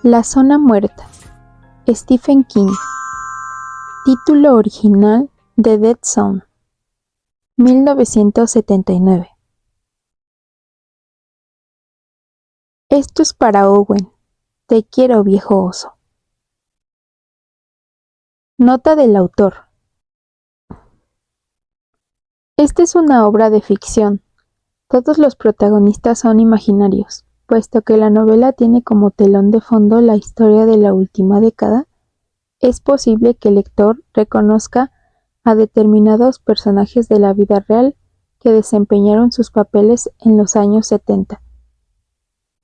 La zona muerta, Stephen King. Título original: The Dead Zone, 1979. Esto es para Owen. Te quiero, viejo oso. Nota del autor. Esta es una obra de ficción. Todos los protagonistas son imaginarios, puesto que la novela tiene como telón de fondo la historia de la última década. Es posible que el lector reconozca a determinados personajes de la vida real que desempeñaron sus papeles en los años 70.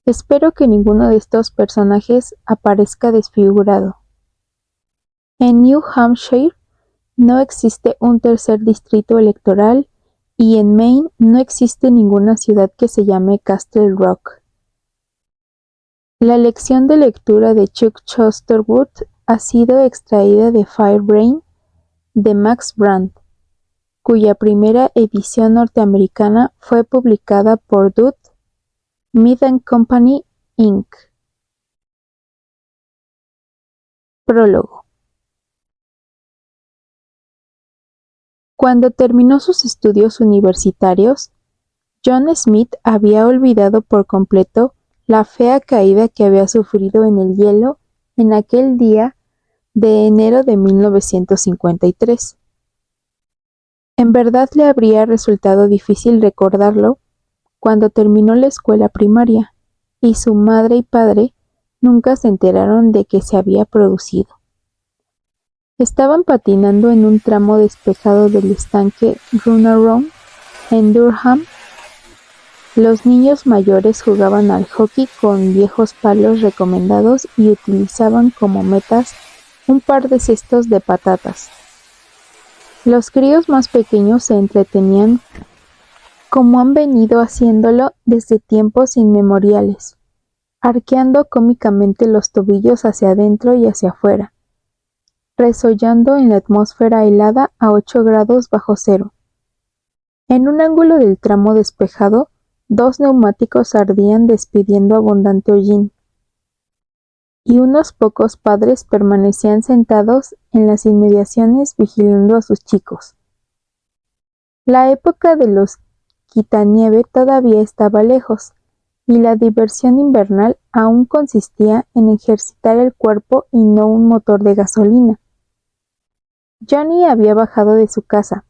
Espero que ninguno de estos personajes aparezca desfigurado. En New Hampshire no existe un tercer distrito electoral y en Maine no existe ninguna ciudad que se llame Castle Rock. La lección de lectura de Chuck Chosterwood ha sido extraída de Firebrain de Max Brand, cuya primera edición norteamericana fue publicada por Dutt, Mead & Company, Inc. Prólogo. Cuando terminó sus estudios universitarios, John Smith había olvidado por completo la fea caída que había sufrido en el hielo en aquel día de enero de 1953. En verdad le habría resultado difícil recordarlo cuando terminó la escuela primaria, y su madre y padre nunca se enteraron de que se había producido. Estaban patinando en un tramo despejado del estanque Runaround en Durham. Los niños mayores jugaban al hockey con viejos palos recomendados y utilizaban como metas un par de cestos de patatas. Los críos más pequeños se entretenían como han venido haciéndolo desde tiempos inmemoriales, arqueando cómicamente los tobillos hacia adentro y hacia afuera, resollando en la atmósfera helada a 8 grados bajo cero. En un ángulo del tramo despejado, 2 neumáticos ardían despidiendo abundante hollín, y unos pocos padres permanecían sentados en las inmediaciones vigilando a sus chicos. La época de los quitanieve todavía estaba lejos, y la diversión invernal aún consistía en ejercitar el cuerpo y no un motor de gasolina. Johnny había bajado de su casa,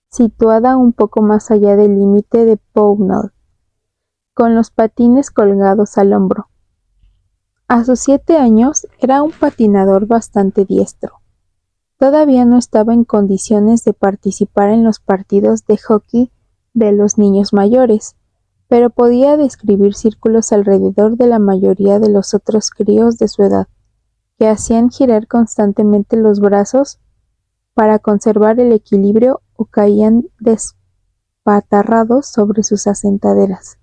situada un poco más allá del límite de Pownall, con los patines colgados al hombro. A sus 7 años era un patinador bastante diestro. Todavía no estaba en condiciones de participar en los partidos de hockey de los niños mayores, pero podía describir círculos alrededor de la mayoría de los otros críos de su edad, que hacían girar constantemente los brazos para conservar el equilibrio o caían despatarrados sobre sus asentaderas.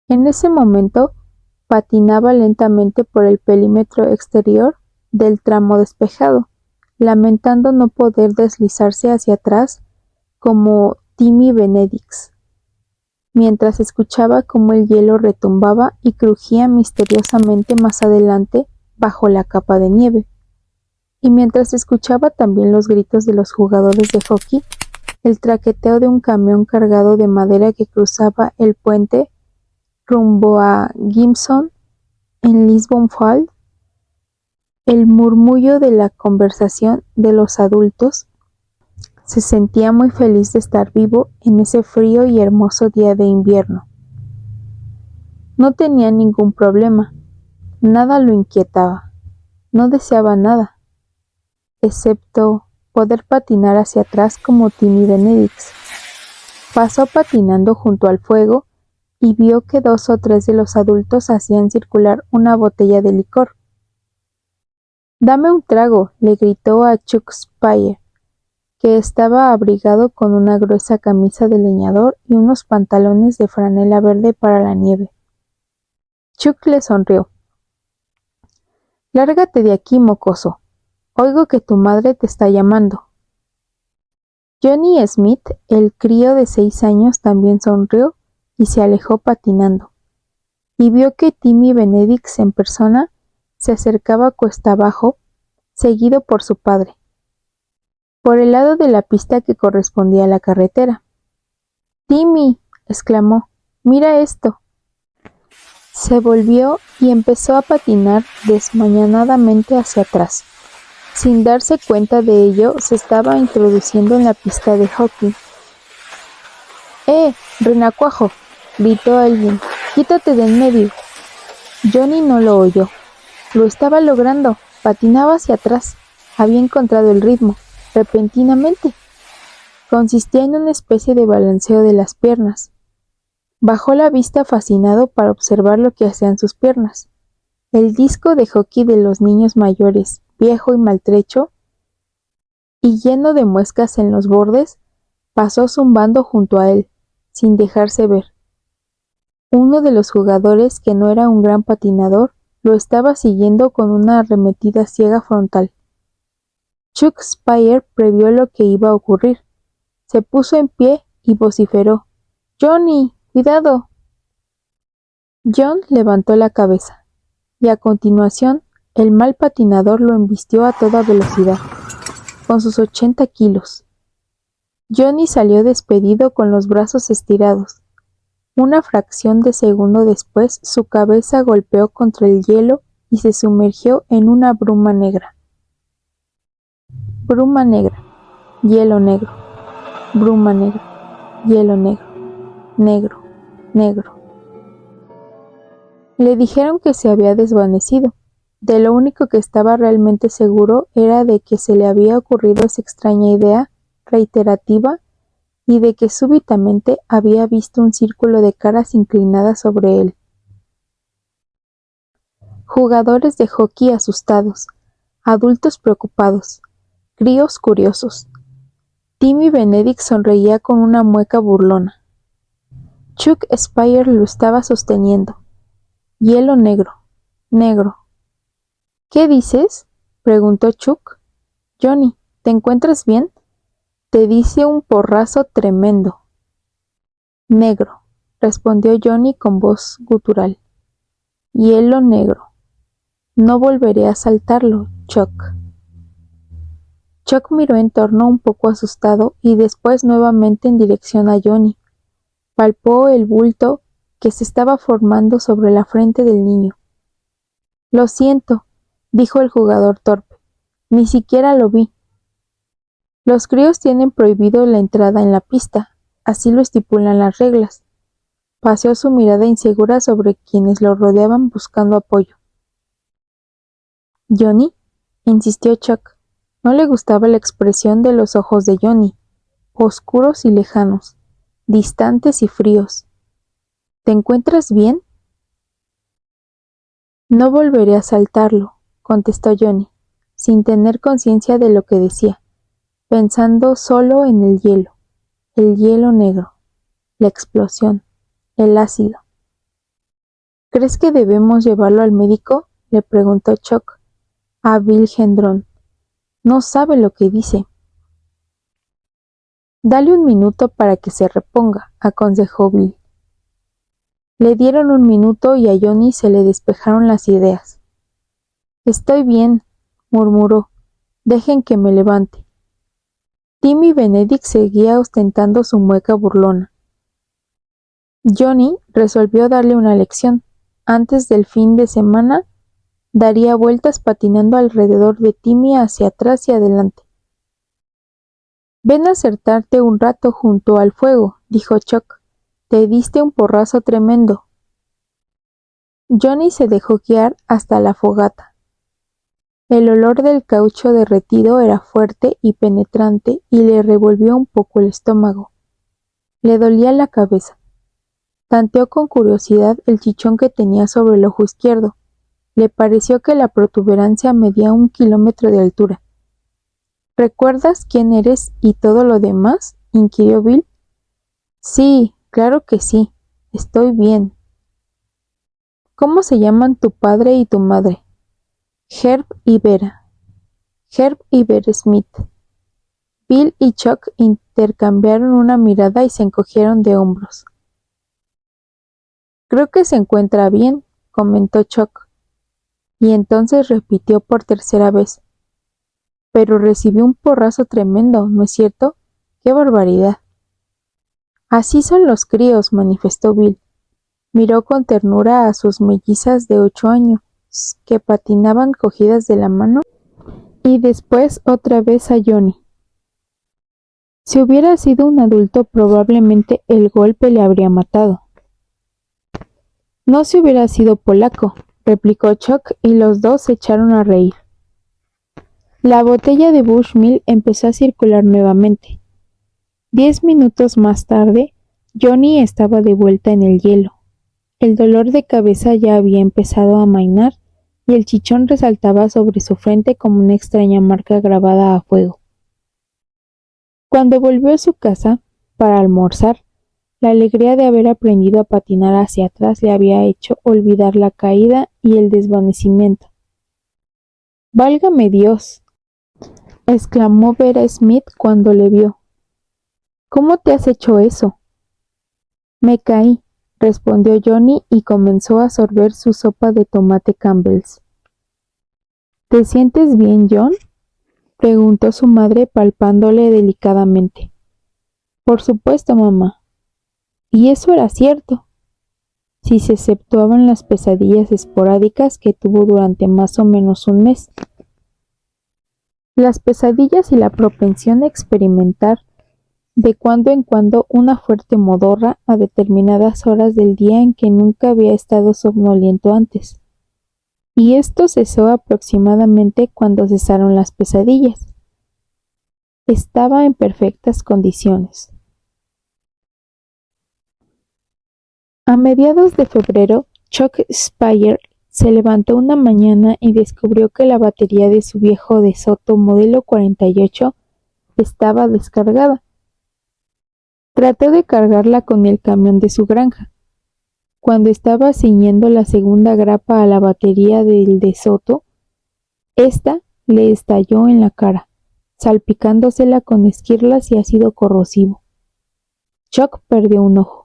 En ese momento, patinaba lentamente por el perímetro exterior del tramo despejado, lamentando no poder deslizarse hacia atrás como Timmy Benedicts, mientras escuchaba cómo el hielo retumbaba y crujía misteriosamente más adelante bajo la capa de nieve, y mientras escuchaba también los gritos de los jugadores de hockey, el traqueteo de un camión cargado de madera que cruzaba el puente rumbo a Gibson en Lisbon Falls, el murmullo de la conversación de los adultos. Se sentía muy feliz de estar vivo en ese frío y hermoso día de invierno. No tenía ningún problema, nada lo inquietaba, no deseaba nada, excepto poder patinar hacia atrás como Timmy Benedicts. Pasó patinando junto al fuego y vio que 2 o 3 de los adultos hacían circular una botella de licor. «Dame un trago», le gritó a Chuck Spire, que estaba abrigado con una gruesa camisa de leñador y unos pantalones de franela verde para la nieve. Chuck le sonrió. «Lárgate de aquí, mocoso. Oigo que tu madre te está llamando». Johnny Smith, el crío de 6 años, también sonrió y se alejó patinando. y vio que Timmy Benedicts en persona se acercaba cuesta abajo, seguido por su padre, por el lado de la pista que correspondía a la carretera. «Timmy», exclamó, «mira esto». Se volvió y empezó a patinar desmañanadamente hacia atrás. Sin darse cuenta de ello, se estaba introduciendo en la pista de hockey. Renacuajo», gritó alguien, «quítate de en medio». Johnny no lo oyó. Lo estaba logrando. Patinaba hacia atrás. Había encontrado el ritmo, repentinamente. Consistía en una especie de balanceo de las piernas. Bajó la vista fascinado para observar lo que hacían sus piernas. El disco de hockey de los niños mayores, viejo y maltrecho, y lleno de muescas en los bordes, pasó zumbando junto a él, sin dejarse ver. Uno de los jugadores, que no era un gran patinador, lo estaba siguiendo con una arremetida ciega frontal. Chuck Spire previó lo que iba a ocurrir. Se puso en pie y vociferó: «¡Johnny, cuidado!». John levantó la cabeza, y a continuación el mal patinador lo embistió a toda velocidad, con sus 80 kilos. Johnny salió despedido con los brazos estirados. Una fracción de segundo después su cabeza golpeó contra el hielo y se sumergió en una bruma negra. Bruma negra, hielo negro, bruma negra, hielo negro, negro, negro. Le dijeron que se había desvanecido. De lo único que estaba realmente seguro era de que se le había ocurrido esa extraña idea reiterativa y de que súbitamente había visto un círculo de caras inclinadas sobre él. Jugadores de hockey asustados, adultos preocupados, críos curiosos. Timmy Benedict sonreía con una mueca burlona. Chuck Spire lo estaba sosteniendo. Hielo negro, negro. «¿Qué dices?», preguntó Chuck. «Johnny, ¿te encuentras bien? Te dice un porrazo tremendo». «Negro», respondió Johnny con voz gutural. «Hielo negro. No volveré a saltarlo, Chuck». Chuck miró en torno un poco asustado y después nuevamente en dirección a Johnny. Palpó el bulto que se estaba formando sobre la frente del niño. «Lo siento», dijo el jugador torpe. «Ni siquiera lo vi». Los críos tienen prohibido la entrada en la pista, así lo estipulan las reglas. Paseó su mirada insegura sobre quienes lo rodeaban buscando apoyo. «¿Johnny?», insistió Chuck. No le gustaba la expresión de los ojos de Johnny, oscuros y lejanos, distantes y fríos. «¿Te encuentras bien?». «No volveré a saltarlo», contestó Johnny, sin tener conciencia de lo que decía, pensando solo en el hielo negro, la explosión, el ácido. «¿Crees que debemos llevarlo al médico?», le preguntó Chuck a Bill Gendron. «No sabe lo que dice». «Dale un minuto para que se reponga», aconsejó Bill. Le dieron un minuto y a Johnny se le despejaron las ideas. «Estoy bien», murmuró. «Dejen que me levante». Timmy Benedict seguía ostentando su mueca burlona. Johnny resolvió darle una lección. Antes del fin de semana, daría vueltas patinando alrededor de Timmy hacia atrás y adelante. «Ven a sentarte un rato junto al fuego», dijo Chuck. «Te diste un porrazo tremendo». Johnny se dejó guiar hasta la fogata. El olor del caucho derretido era fuerte y penetrante y le revolvió un poco el estómago. Le dolía la cabeza. Tanteó con curiosidad el chichón que tenía sobre el ojo izquierdo. Le pareció que la protuberancia medía 1 kilómetro de altura. «¿Recuerdas quién eres y todo lo demás?», inquirió Bill. «Sí, claro que sí. Estoy bien». «¿Cómo se llaman tu padre y tu madre?» «Herb y Vera». «Herb y Vera Smith». Bill y Chuck intercambiaron una mirada y se encogieron de hombros. Creo que se encuentra bien, comentó Chuck, y entonces repitió por tercera vez. Pero recibió un porrazo tremendo, ¿no es cierto? ¡Qué barbaridad! Así son los críos, manifestó Bill. Miró con ternura a sus mellizas de 8 años, que patinaban cogidas de la mano, y después otra vez a Johnny. Si hubiera sido un adulto, probablemente el golpe le habría matado. No si hubiera sido polaco, replicó Chuck, y los dos se echaron a reír. La botella de Bushmill empezó a circular nuevamente. 10 minutos más tarde, Johnny estaba de vuelta en el hielo. El dolor de cabeza ya había empezado a amainar y el chichón resaltaba sobre su frente como una extraña marca grabada a fuego. Cuando volvió a su casa para almorzar, la alegría de haber aprendido a patinar hacia atrás le había hecho olvidar la caída y el desvanecimiento. «¡Válgame Dios!», exclamó Vera Smith cuando le vio. «¿Cómo te has hecho eso?» «Me caí», respondió Johnny y comenzó a sorber su sopa de tomate Campbell's. «¿Te sientes bien, John?», preguntó su madre palpándole delicadamente. «Por supuesto, mamá». Y eso era cierto, si se exceptuaban las pesadillas esporádicas que tuvo durante más o menos un mes. Las pesadillas y la propensión a experimentar de cuando en cuando una fuerte modorra a determinadas horas del día en que nunca había estado somnoliento antes. Y esto cesó aproximadamente cuando cesaron las pesadillas. Estaba en perfectas condiciones. A mediados de febrero, Chuck Spire se levantó una mañana y descubrió que la batería de su viejo De Soto modelo 48 estaba descargada. Trató de cargarla con el camión de su granja. Cuando estaba ciñendo la segunda grapa a la batería del De Soto, ésta le estalló en la cara, salpicándosela con esquirlas y ácido corrosivo. Chuck perdió un ojo.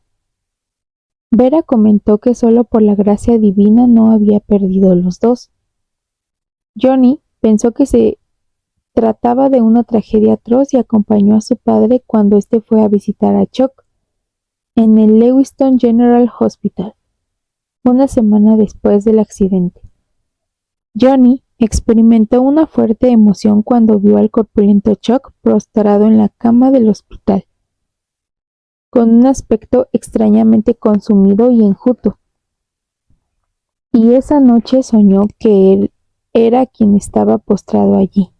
Vera comentó que solo por la gracia divina no había perdido los dos. Johnny pensó que se trataba de una tragedia atroz y acompañó a su padre cuando éste fue a visitar a Chuck en el Lewiston General Hospital, una semana después del accidente. Johnny experimentó una fuerte emoción cuando vio al corpulento Chuck prostrado en la cama del hospital, con un aspecto extrañamente consumido y enjuto. Y esa noche soñó que él era quien estaba postrado allí.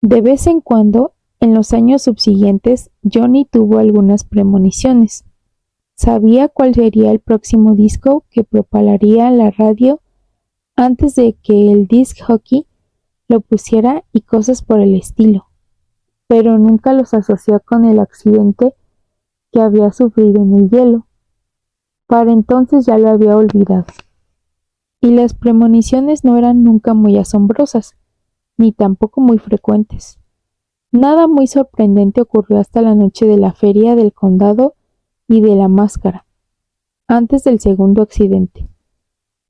De vez en cuando, en los años subsiguientes, Johnny tuvo algunas premoniciones. Sabía cuál sería el próximo disco que propalaría la radio antes de que el disc jockey lo pusiera y cosas por el estilo, pero nunca los asoció con el accidente que había sufrido en el hielo. Para entonces ya lo había olvidado. Y las premoniciones no eran nunca muy asombrosas, ni tampoco muy frecuentes. Nada muy sorprendente ocurrió hasta la noche de la feria del condado y de la máscara, antes del segundo accidente.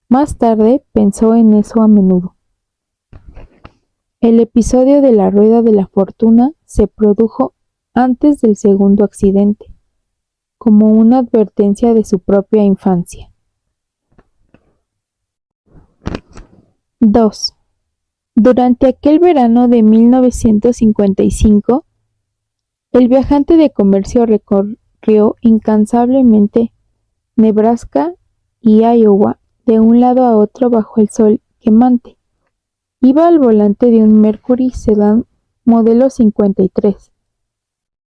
Más tarde pensó en eso a menudo. El episodio de la rueda de la fortuna se produjo antes del segundo accidente, como una advertencia de su propia infancia. 2. Durante aquel verano de 1955, el viajante de comercio recorrió incansablemente Nebraska y Iowa de un lado a otro bajo el sol quemante. Iba al volante de un Mercury Sedan modelo 53,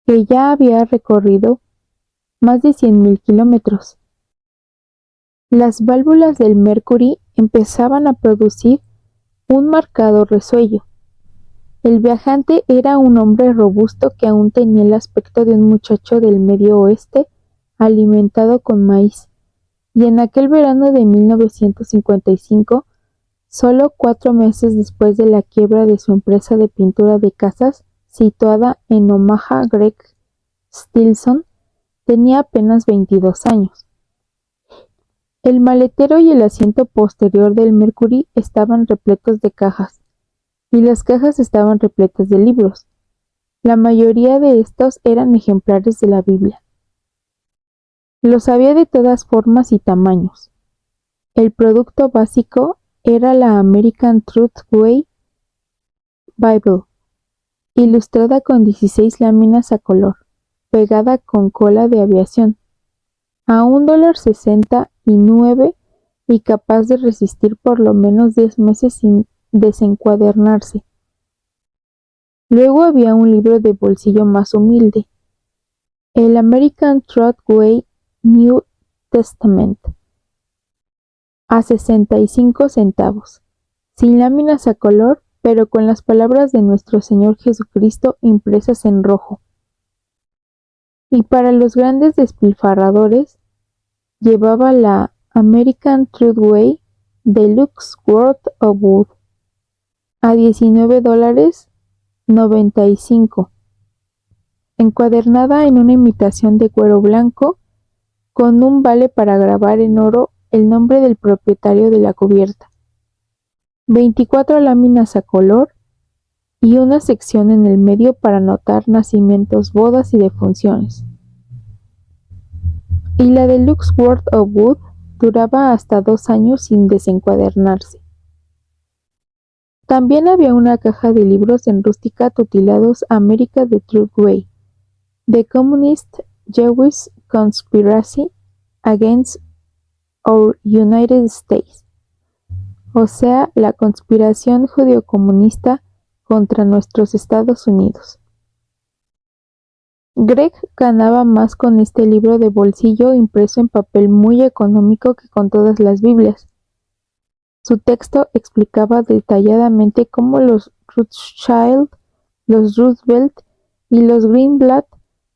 que ya había recorrido más de 100,000 kilómetros. Las válvulas del Mercury empezaban a producir un marcado resuello. El viajante era un hombre robusto que aún tenía el aspecto de un muchacho del Medio Oeste alimentado con maíz, y en aquel verano de 1955, solo 4 meses después de la quiebra de su empresa de pintura de casas situada en Omaha, Greg Stilson tenía apenas 22 años. El maletero y el asiento posterior del Mercury estaban repletos de cajas, y las cajas estaban repletas de libros. La mayoría de estos eran ejemplares de la Biblia. Los había de todas formas y tamaños. El producto básico era la American Truthway Bible, ilustrada con 16 láminas a color, pegada con cola de aviación, a $1.69 y capaz de resistir por lo menos 10 meses sin desencuadernarse. Luego había un libro de bolsillo más humilde, el American Truthway New Testament, a 65 centavos, sin láminas a color, pero con las palabras de nuestro Señor Jesucristo impresas en rojo. Y para los grandes despilfarradores, llevaba la American Truthway Deluxe World of Wood a $19.95, encuadernada en una imitación de cuero blanco, con un vale para grabar en oro el nombre del propietario de la cubierta, 24 láminas a color y una sección en el medio para anotar nacimientos, bodas y defunciones. Y la Deluxe World of Wood duraba hasta 2 años sin desencuadernarse. También había una caja de libros en rústica titulados America the Truthway, The Communist Jewish Conspiracy Against Our United States, o sea, la conspiración judeocomunista contra nuestros Estados Unidos. Greg ganaba más con este libro de bolsillo impreso en papel muy económico que con todas las Biblias. Su texto explicaba detalladamente cómo los Rothschild, los Roosevelt y los Greenblatt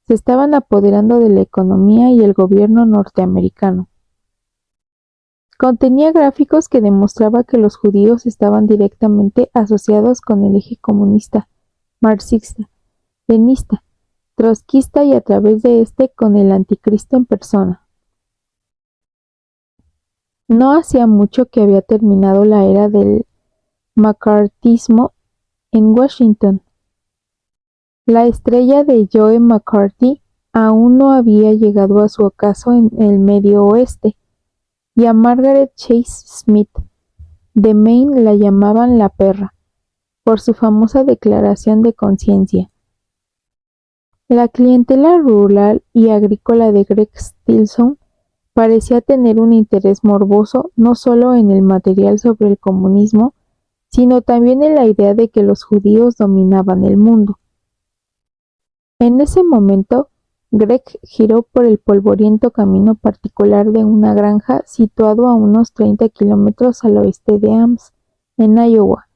se estaban apoderando de la economía y el gobierno norteamericano. Contenía gráficos que demostraba que los judíos estaban directamente asociados con el eje comunista, marxista, leninista, trotskista y a través de este con el anticristo en persona. No hacía mucho que había terminado la era del McCarthyismo en Washington. La estrella de Joe McCarthy aún no había llegado a su ocaso en el Medio Oeste, y a Margaret Chase Smith de Maine la llamaban la perra, por su famosa declaración de conciencia. La clientela rural y agrícola de Greg Stilson parecía tener un interés morboso no solo en el material sobre el comunismo, sino también en la idea de que los judíos dominaban el mundo. En ese momento, Greg giró por el polvoriento camino particular de una granja situado a unos 30 kilómetros al oeste de Ames, en Iowa.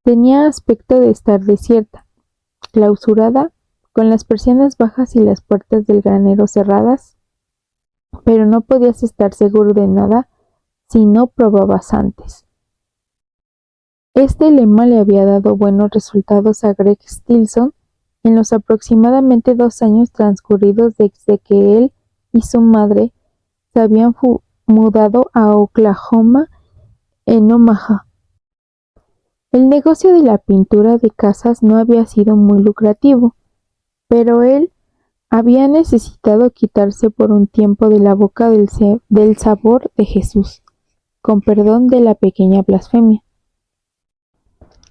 Tenía aspecto de estar desierta, clausurada, con las persianas bajas y las puertas del granero cerradas, pero no podías estar seguro de nada si no probabas antes. Este lema le había dado buenos resultados a Greg Stilson en los aproximadamente 2 años transcurridos desde que él y su madre se habían mudado a Oklahoma en Omaha. El negocio de la pintura de casas no había sido muy lucrativo, pero él había necesitado quitarse por un tiempo de la boca del sabor de Jesús, con perdón de la pequeña blasfemia.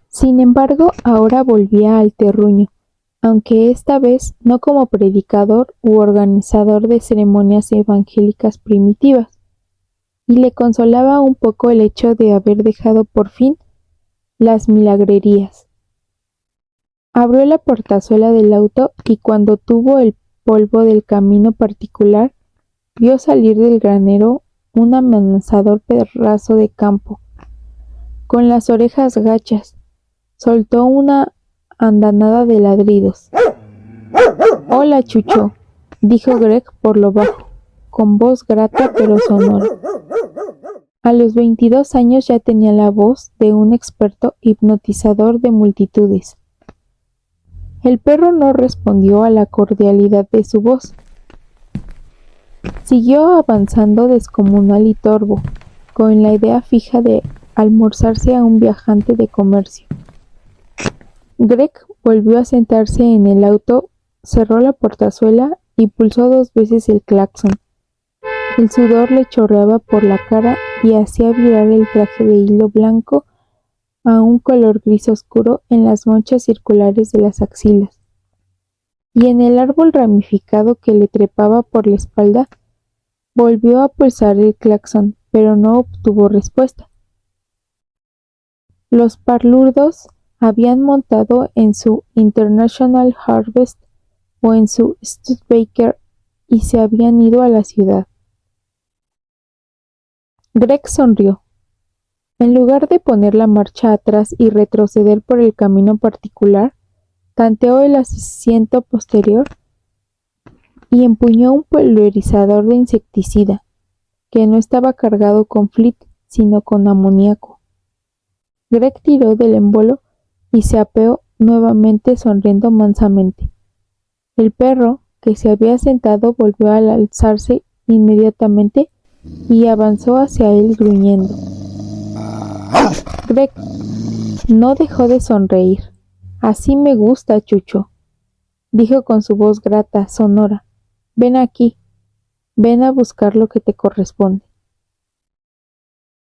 Sin embargo, ahora volvía al terruño, aunque esta vez no como predicador u organizador de ceremonias evangélicas primitivas, y le consolaba un poco el hecho de haber dejado por fin las milagrerías. Abrió la portazuela del auto y cuando tuvo el polvo del camino particular, vio salir del granero un amenazador pedazo de campo. Con las orejas gachas, soltó una andanada de ladridos. «Hola, Chucho», dijo Greg por lo bajo, con voz grata pero sonora. A los 22 años ya tenía la voz de un experto hipnotizador de multitudes. El perro no respondió a la cordialidad de su voz. Siguió avanzando descomunal y torvo, con la idea fija de almorzarse a un viajante de comercio. Greg volvió a sentarse en el auto, cerró la portazuela y pulsó 2 veces el claxon. El sudor le chorreaba por la cara y hacía virar el traje de hilo blanco a un color gris oscuro en las manchas circulares de las axilas. Y en el árbol ramificado que le trepaba por la espalda, volvió a pulsar el claxon, pero no obtuvo respuesta. Los parlurdos habían montado en su International Harvest o en su Studebaker y se habían ido a la ciudad. Greg sonrió. En lugar de poner la marcha atrás y retroceder por el camino particular, tanteó el asiento posterior y empuñó un pulverizador de insecticida, que no estaba cargado con flit, sino con amoníaco. Greg tiró del émbolo y se apeó nuevamente sonriendo mansamente. El perro, que se había sentado, volvió a alzarse inmediatamente y avanzó hacia él gruñendo. Greg no dejó de sonreír. Así me gusta, Chucho, dijo con su voz grata, sonora. Ven aquí, ven a buscar lo que te corresponde.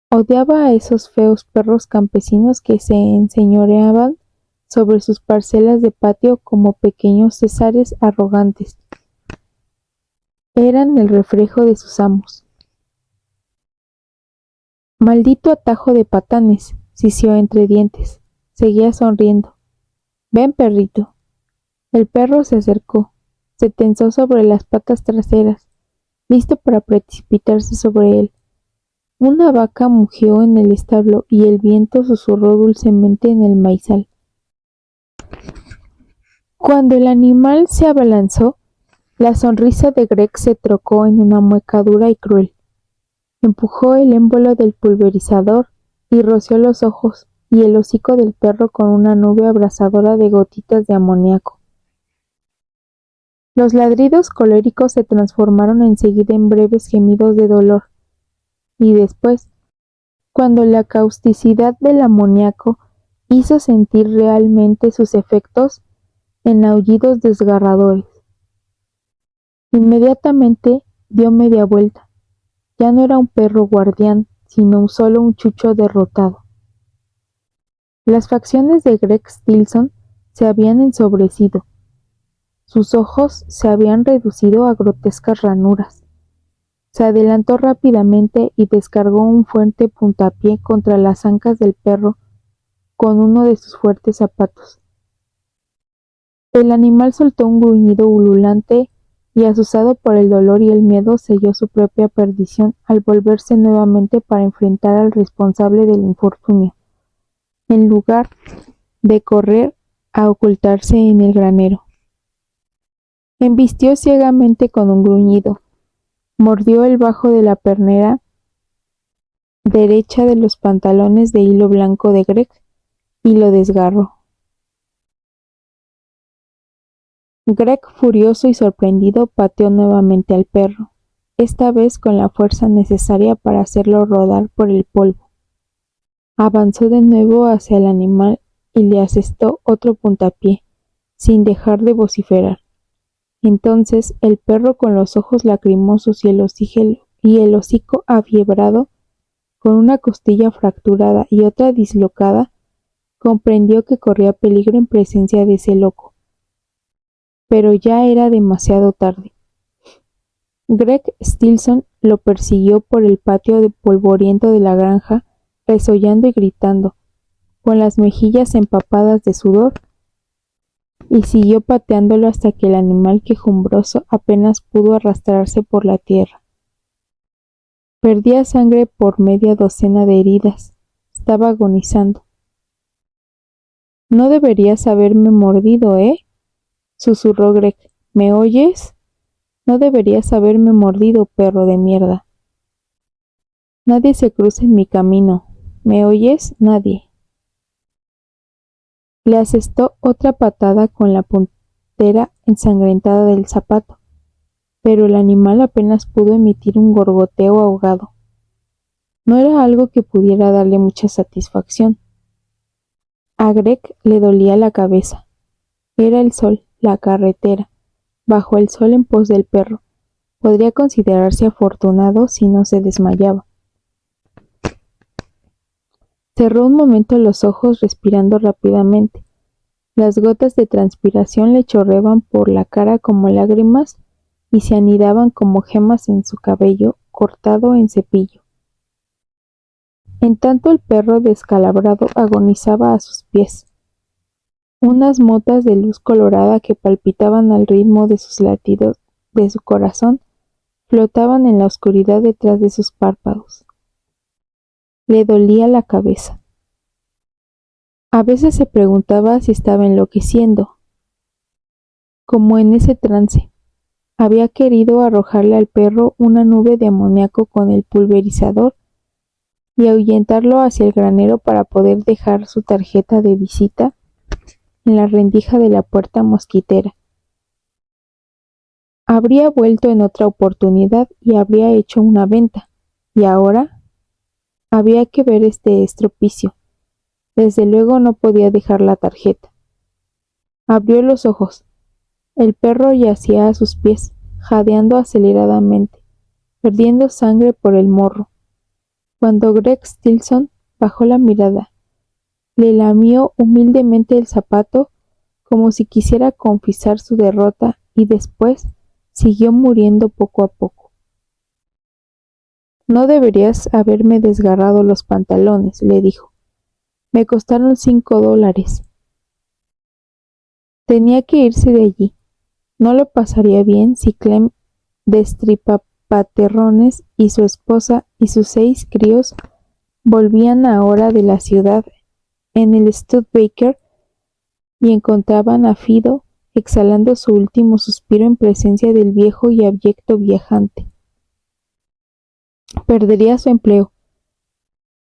Odiaba a esos feos perros campesinos que se enseñoreaban sobre sus parcelas de patio como pequeños césares arrogantes. Eran el reflejo de sus amos. Maldito atajo de patanes, sisió entre dientes. Seguía sonriendo. Ven, perrito. El perro se acercó. Se tensó sobre las patas traseras, listo para precipitarse sobre él. Una vaca mugió en el establo y el viento susurró dulcemente en el maizal. Cuando el animal se abalanzó, la sonrisa de Greg se trocó en una mueca dura y cruel. Empujó el émbolo del pulverizador y roció los ojos y el hocico del perro con una nube abrasadora de gotitas de amoníaco. Los ladridos coléricos se transformaron enseguida en breves gemidos de dolor, y después, cuando la causticidad del amoníaco hizo sentir realmente sus efectos, en aullidos desgarradores. Inmediatamente dio media vuelta. Ya no era un perro guardián, sino solo un chucho derrotado. Las facciones de Greg Stilson se habían ensobrecido. Sus ojos se habían reducido a grotescas ranuras. Se adelantó rápidamente y descargó un fuerte puntapié contra las ancas del perro con uno de sus fuertes zapatos. El animal soltó un gruñido ululante y, asusado por el dolor y el miedo, selló su propia perdición al volverse nuevamente para enfrentar al responsable del infortunio, en lugar de correr a ocultarse en el granero. Embistió ciegamente con un gruñido, mordió el bajo de la pernera derecha de los pantalones de hilo blanco de Greg y lo desgarró. Greg, furioso y sorprendido, pateó nuevamente al perro, esta vez con la fuerza necesaria para hacerlo rodar por el polvo. Avanzó de nuevo hacia el animal y le asestó otro puntapié, sin dejar de vociferar. Entonces el perro, con los ojos lacrimosos y el hocico afiebrado, con una costilla fracturada y otra dislocada, comprendió que corría peligro en presencia de ese loco. Pero ya era demasiado tarde. Greg Stilson lo persiguió por el patio polvoriento de la granja, resollando y gritando, con las mejillas empapadas de sudor, y siguió pateándolo hasta que el animal quejumbroso apenas pudo arrastrarse por la tierra. Perdía sangre por media docena de heridas. Estaba agonizando. No deberías haberme mordido, susurró Greg. ¿Me oyes? No deberías haberme mordido, perro de mierda. Nadie se cruza en mi camino. ¿Me oyes? Nadie. Le asestó otra patada con la puntera ensangrentada del zapato, pero el animal apenas pudo emitir un gorgoteo ahogado. No era algo que pudiera darle mucha satisfacción. A Greg le dolía la cabeza. Era el sol, la carretera, bajo el sol en pos del perro. Podría considerarse afortunado si no se desmayaba. Cerró un momento los ojos respirando rápidamente. Las gotas de transpiración le chorreaban por la cara como lágrimas y se anidaban como gemas en su cabello cortado en cepillo. En tanto el perro descalabrado agonizaba a sus pies. Unas motas de luz colorada que palpitaban al ritmo de sus latidos de su corazón flotaban en la oscuridad detrás de sus párpados. Le dolía la cabeza. A veces se preguntaba si estaba enloqueciendo. Como en ese trance, había querido arrojarle al perro una nube de amoníaco con el pulverizador y ahuyentarlo hacia el granero para poder dejar su tarjeta de visita en la rendija de la puerta mosquitera. Habría vuelto en otra oportunidad y habría hecho una venta, y ahora había que ver este estropicio. Desde luego no podía dejar la tarjeta. Abrió los ojos. El perro yacía a sus pies, jadeando aceleradamente, perdiendo sangre por el morro. Cuando Greg Stilson bajó la mirada, le lamió humildemente el zapato como si quisiera confesar su derrota y después siguió muriendo poco a poco. No deberías haberme desgarrado los pantalones, le dijo. Me costaron $5. Tenía que irse de allí. No lo pasaría bien si Clem Destripapaterrones y su esposa y sus 6 críos volvían ahora de la ciudad en el Studebaker y encontraban a Fido exhalando su último suspiro en presencia del viejo y abyecto viajante. Perdería su empleo.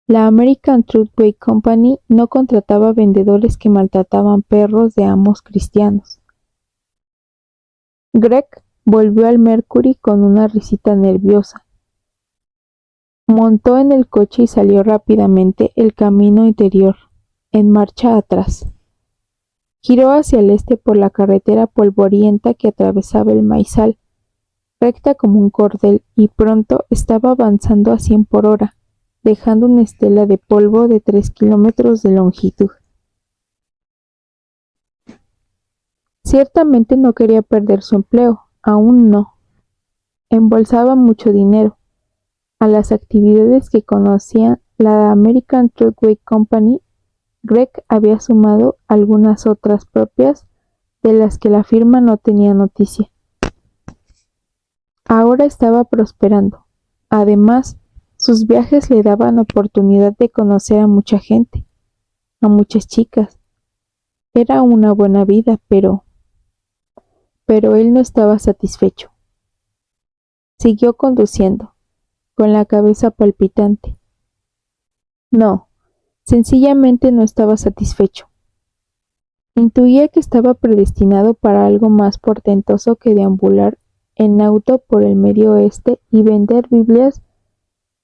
La American Truthway Company no contrataba vendedores que maltrataban perros de amos cristianos. Greg volvió al Mercury con una risita nerviosa. Montó en el coche y salió rápidamente el camino interior, en marcha atrás. Giró hacia el este por la carretera polvorienta que atravesaba el maizal, recta como un cordel, y pronto estaba avanzando a 100 por hora, dejando una estela de polvo de 3 kilómetros de longitud. Ciertamente no quería perder su empleo, aún no. Embolsaba mucho dinero. A las actividades que conocía la American Truthway Company, Greg había sumado algunas otras propias de las que la firma no tenía noticia. Ahora estaba prosperando. Además, sus viajes le daban oportunidad de conocer a mucha gente, a muchas chicas. Era una buena vida, pero él no estaba satisfecho. Siguió conduciendo, con la cabeza palpitante. No, sencillamente no estaba satisfecho. Intuía que estaba predestinado para algo más portentoso que deambular en auto por el Medio Oeste y vender Biblias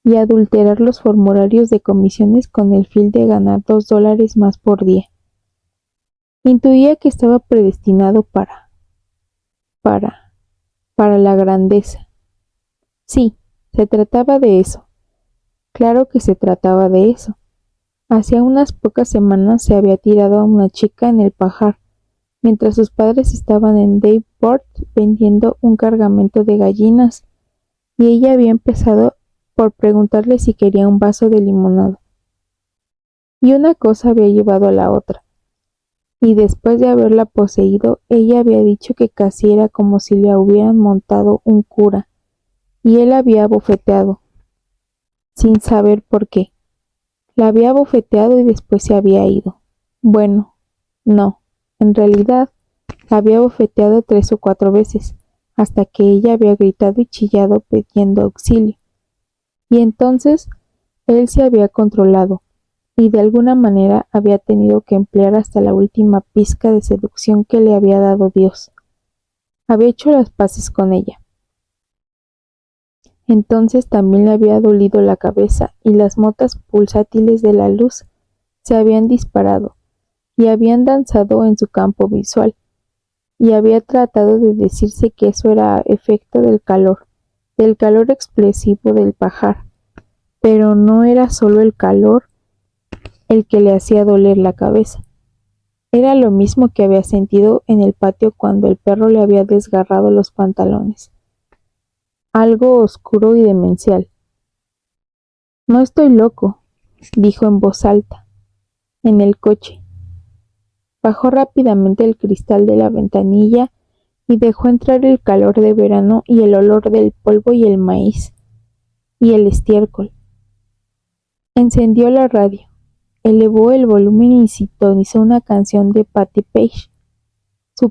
y adulterar los formularios de comisiones con el fin de ganar $2 más por día. Intuía que estaba predestinado para la grandeza. Sí, se trataba de eso. Claro que se trataba de eso. Hacía unas pocas semanas se había tirado a una chica en el pajar, mientras sus padres estaban en Daveport vendiendo un cargamento de gallinas, y ella había empezado por preguntarle si quería un vaso de limonada. Y una cosa había llevado a la otra, y después de haberla poseído, ella había dicho que casi era como si le hubieran montado un cura, y él había bofeteado, sin saber por qué. La había bofeteado y después se había ido. Bueno, no, en realidad la había bofeteado 3 o 4 veces, hasta que ella había gritado y chillado pidiendo auxilio. Y entonces él se había controlado, y de alguna manera había tenido que emplear hasta la última pizca de seducción que le había dado Dios. Había hecho las paces con ella. Entonces también le había dolido la cabeza y las motas pulsátiles de la luz se habían disparado y habían danzado en su campo visual, y había tratado de decirse que eso era efecto del calor explosivo del pajar, pero no era solo el calor el que le hacía doler la cabeza. Era lo mismo que había sentido en el patio cuando el perro le había desgarrado los pantalones. Algo oscuro y demencial. No estoy loco, dijo en voz alta, en el coche. Bajó rápidamente el cristal de la ventanilla y dejó entrar el calor de verano y el olor del polvo y el maíz y el estiércol. Encendió la radio, elevó el volumen y sintonizó una canción de Patti Page. Su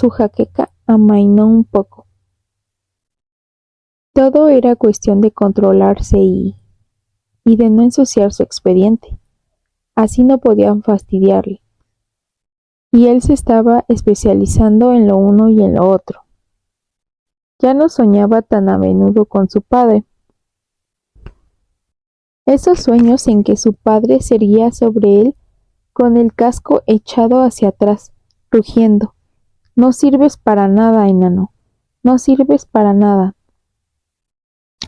jaqueca amainó un poco. Todo era cuestión de controlarse y de no ensuciar su expediente. Así no podían fastidiarle. Y él se estaba especializando en lo uno y en lo otro. Ya no soñaba tan a menudo con su padre. Esos sueños en que su padre se erguía sobre él con el casco echado hacia atrás, rugiendo. No sirves para nada, enano. No sirves para nada.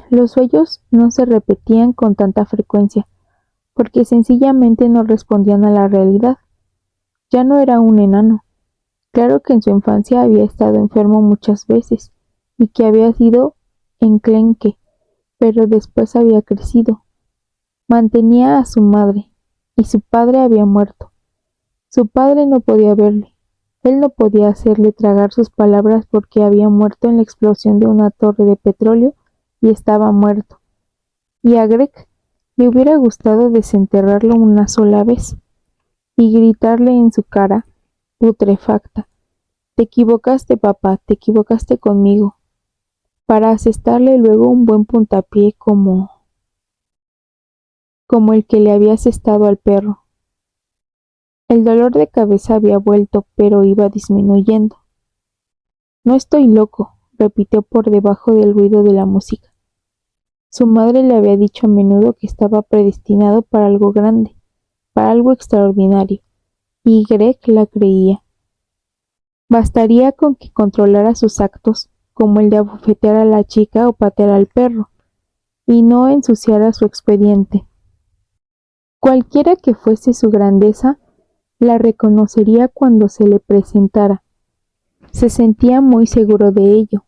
Los sueños no se repetían con tanta frecuencia, porque sencillamente no respondían a la realidad. Ya no era un enano. Claro que en su infancia había estado enfermo muchas veces, y que había sido enclenque, pero después había crecido. Mantenía a su madre, y su padre había muerto. Su padre no podía verle. Él no podía hacerle tragar sus palabras porque había muerto en la explosión de una torre de petróleo y estaba muerto. Y a Greg le hubiera gustado desenterrarlo una sola vez y gritarle en su cara, putrefacta: «Te equivocaste, papá, te equivocaste conmigo», para asestarle luego un buen puntapié como el que le había asestado al perro. El dolor de cabeza había vuelto, pero iba disminuyendo. «No estoy loco», repitió por debajo del ruido de la música. Su madre le había dicho a menudo que estaba predestinado para algo grande, para algo extraordinario, y Greg la creía. Bastaría con que controlara sus actos, como el de abofetear a la chica o patear al perro, y no ensuciara su expediente. Cualquiera que fuese su grandeza, la reconocería cuando se le presentara. Se sentía muy seguro de ello.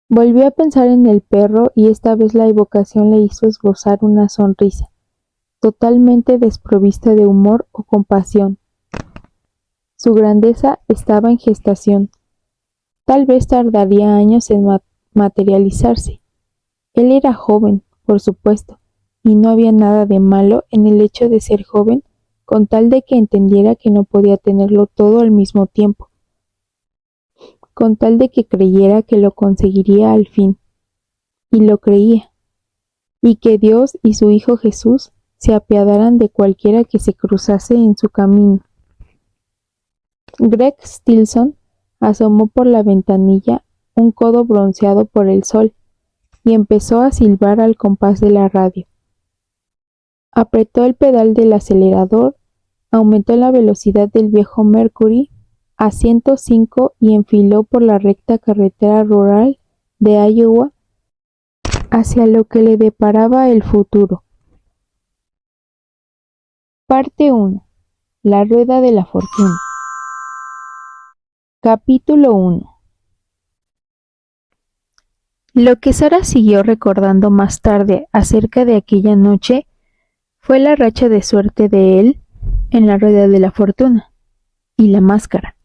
Volvió a pensar en el perro y esta vez la evocación le hizo esbozar una sonrisa, totalmente desprovista de humor o compasión. Su grandeza estaba en gestación. Tal vez tardaría años en materializarse. Él era joven, por supuesto, y no había nada de malo en el hecho de ser joven, con tal de que entendiera que no podía tenerlo todo al mismo tiempo, con tal de que creyera que lo conseguiría al fin. Y lo creía. Y que Dios y su Hijo Jesús se apiadaran de cualquiera que se cruzase en su camino. Greg Stilson asomó por la ventanilla, un codo bronceado por el sol, y empezó a silbar al compás de la radio. Apretó el pedal del acelerador, aumentó la velocidad del viejo Mercury a 105 y enfiló por la recta carretera rural de Iowa hacia lo que le deparaba el futuro. Parte 1. La rueda de la fortuna. Capítulo 1. Lo que Sara siguió recordando más tarde acerca de aquella noche fue la racha de suerte de él en la rueda de la fortuna y la máscara.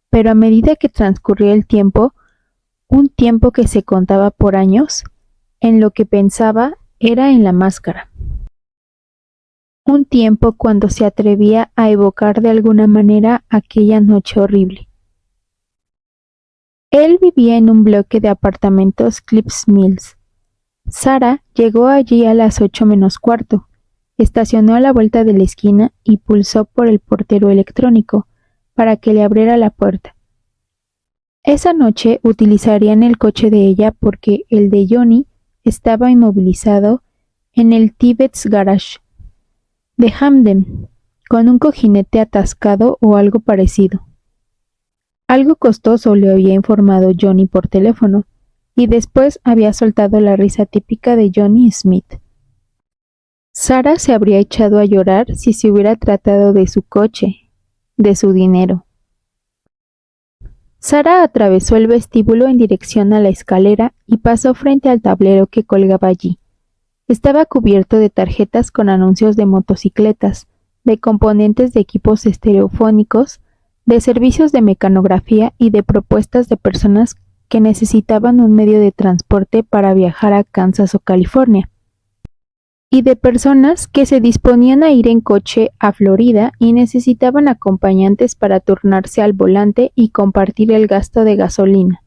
Pero a medida que transcurría el tiempo, un tiempo que se contaba por años, en lo que pensaba era en la máscara. Un tiempo cuando se atrevía a evocar de alguna manera aquella noche horrible. Él vivía en un bloque de apartamentos Clips Mills. Sara llegó allí a las 8 menos cuarto, estacionó a la vuelta de la esquina y pulsó por el portero electrónico para que le abriera la puerta. Esa noche utilizarían el coche de ella porque el de Johnny estaba inmovilizado en el Tibbetts Garage de Hamden, con un cojinete atascado o algo parecido. Algo costoso, le había informado Johnny por teléfono, y después había soltado la risa típica de Johnny Smith. Sarah se habría echado a llorar si se hubiera tratado de su coche, de su dinero. Sarah atravesó el vestíbulo en dirección a la escalera y pasó frente al tablero que colgaba allí. Estaba cubierto de tarjetas con anuncios de motocicletas, de componentes de equipos estereofónicos, de servicios de mecanografía y de propuestas de personas que necesitaban un medio de transporte para viajar a Kansas o California, y de personas que se disponían a ir en coche a Florida y necesitaban acompañantes para turnarse al volante y compartir el gasto de gasolina.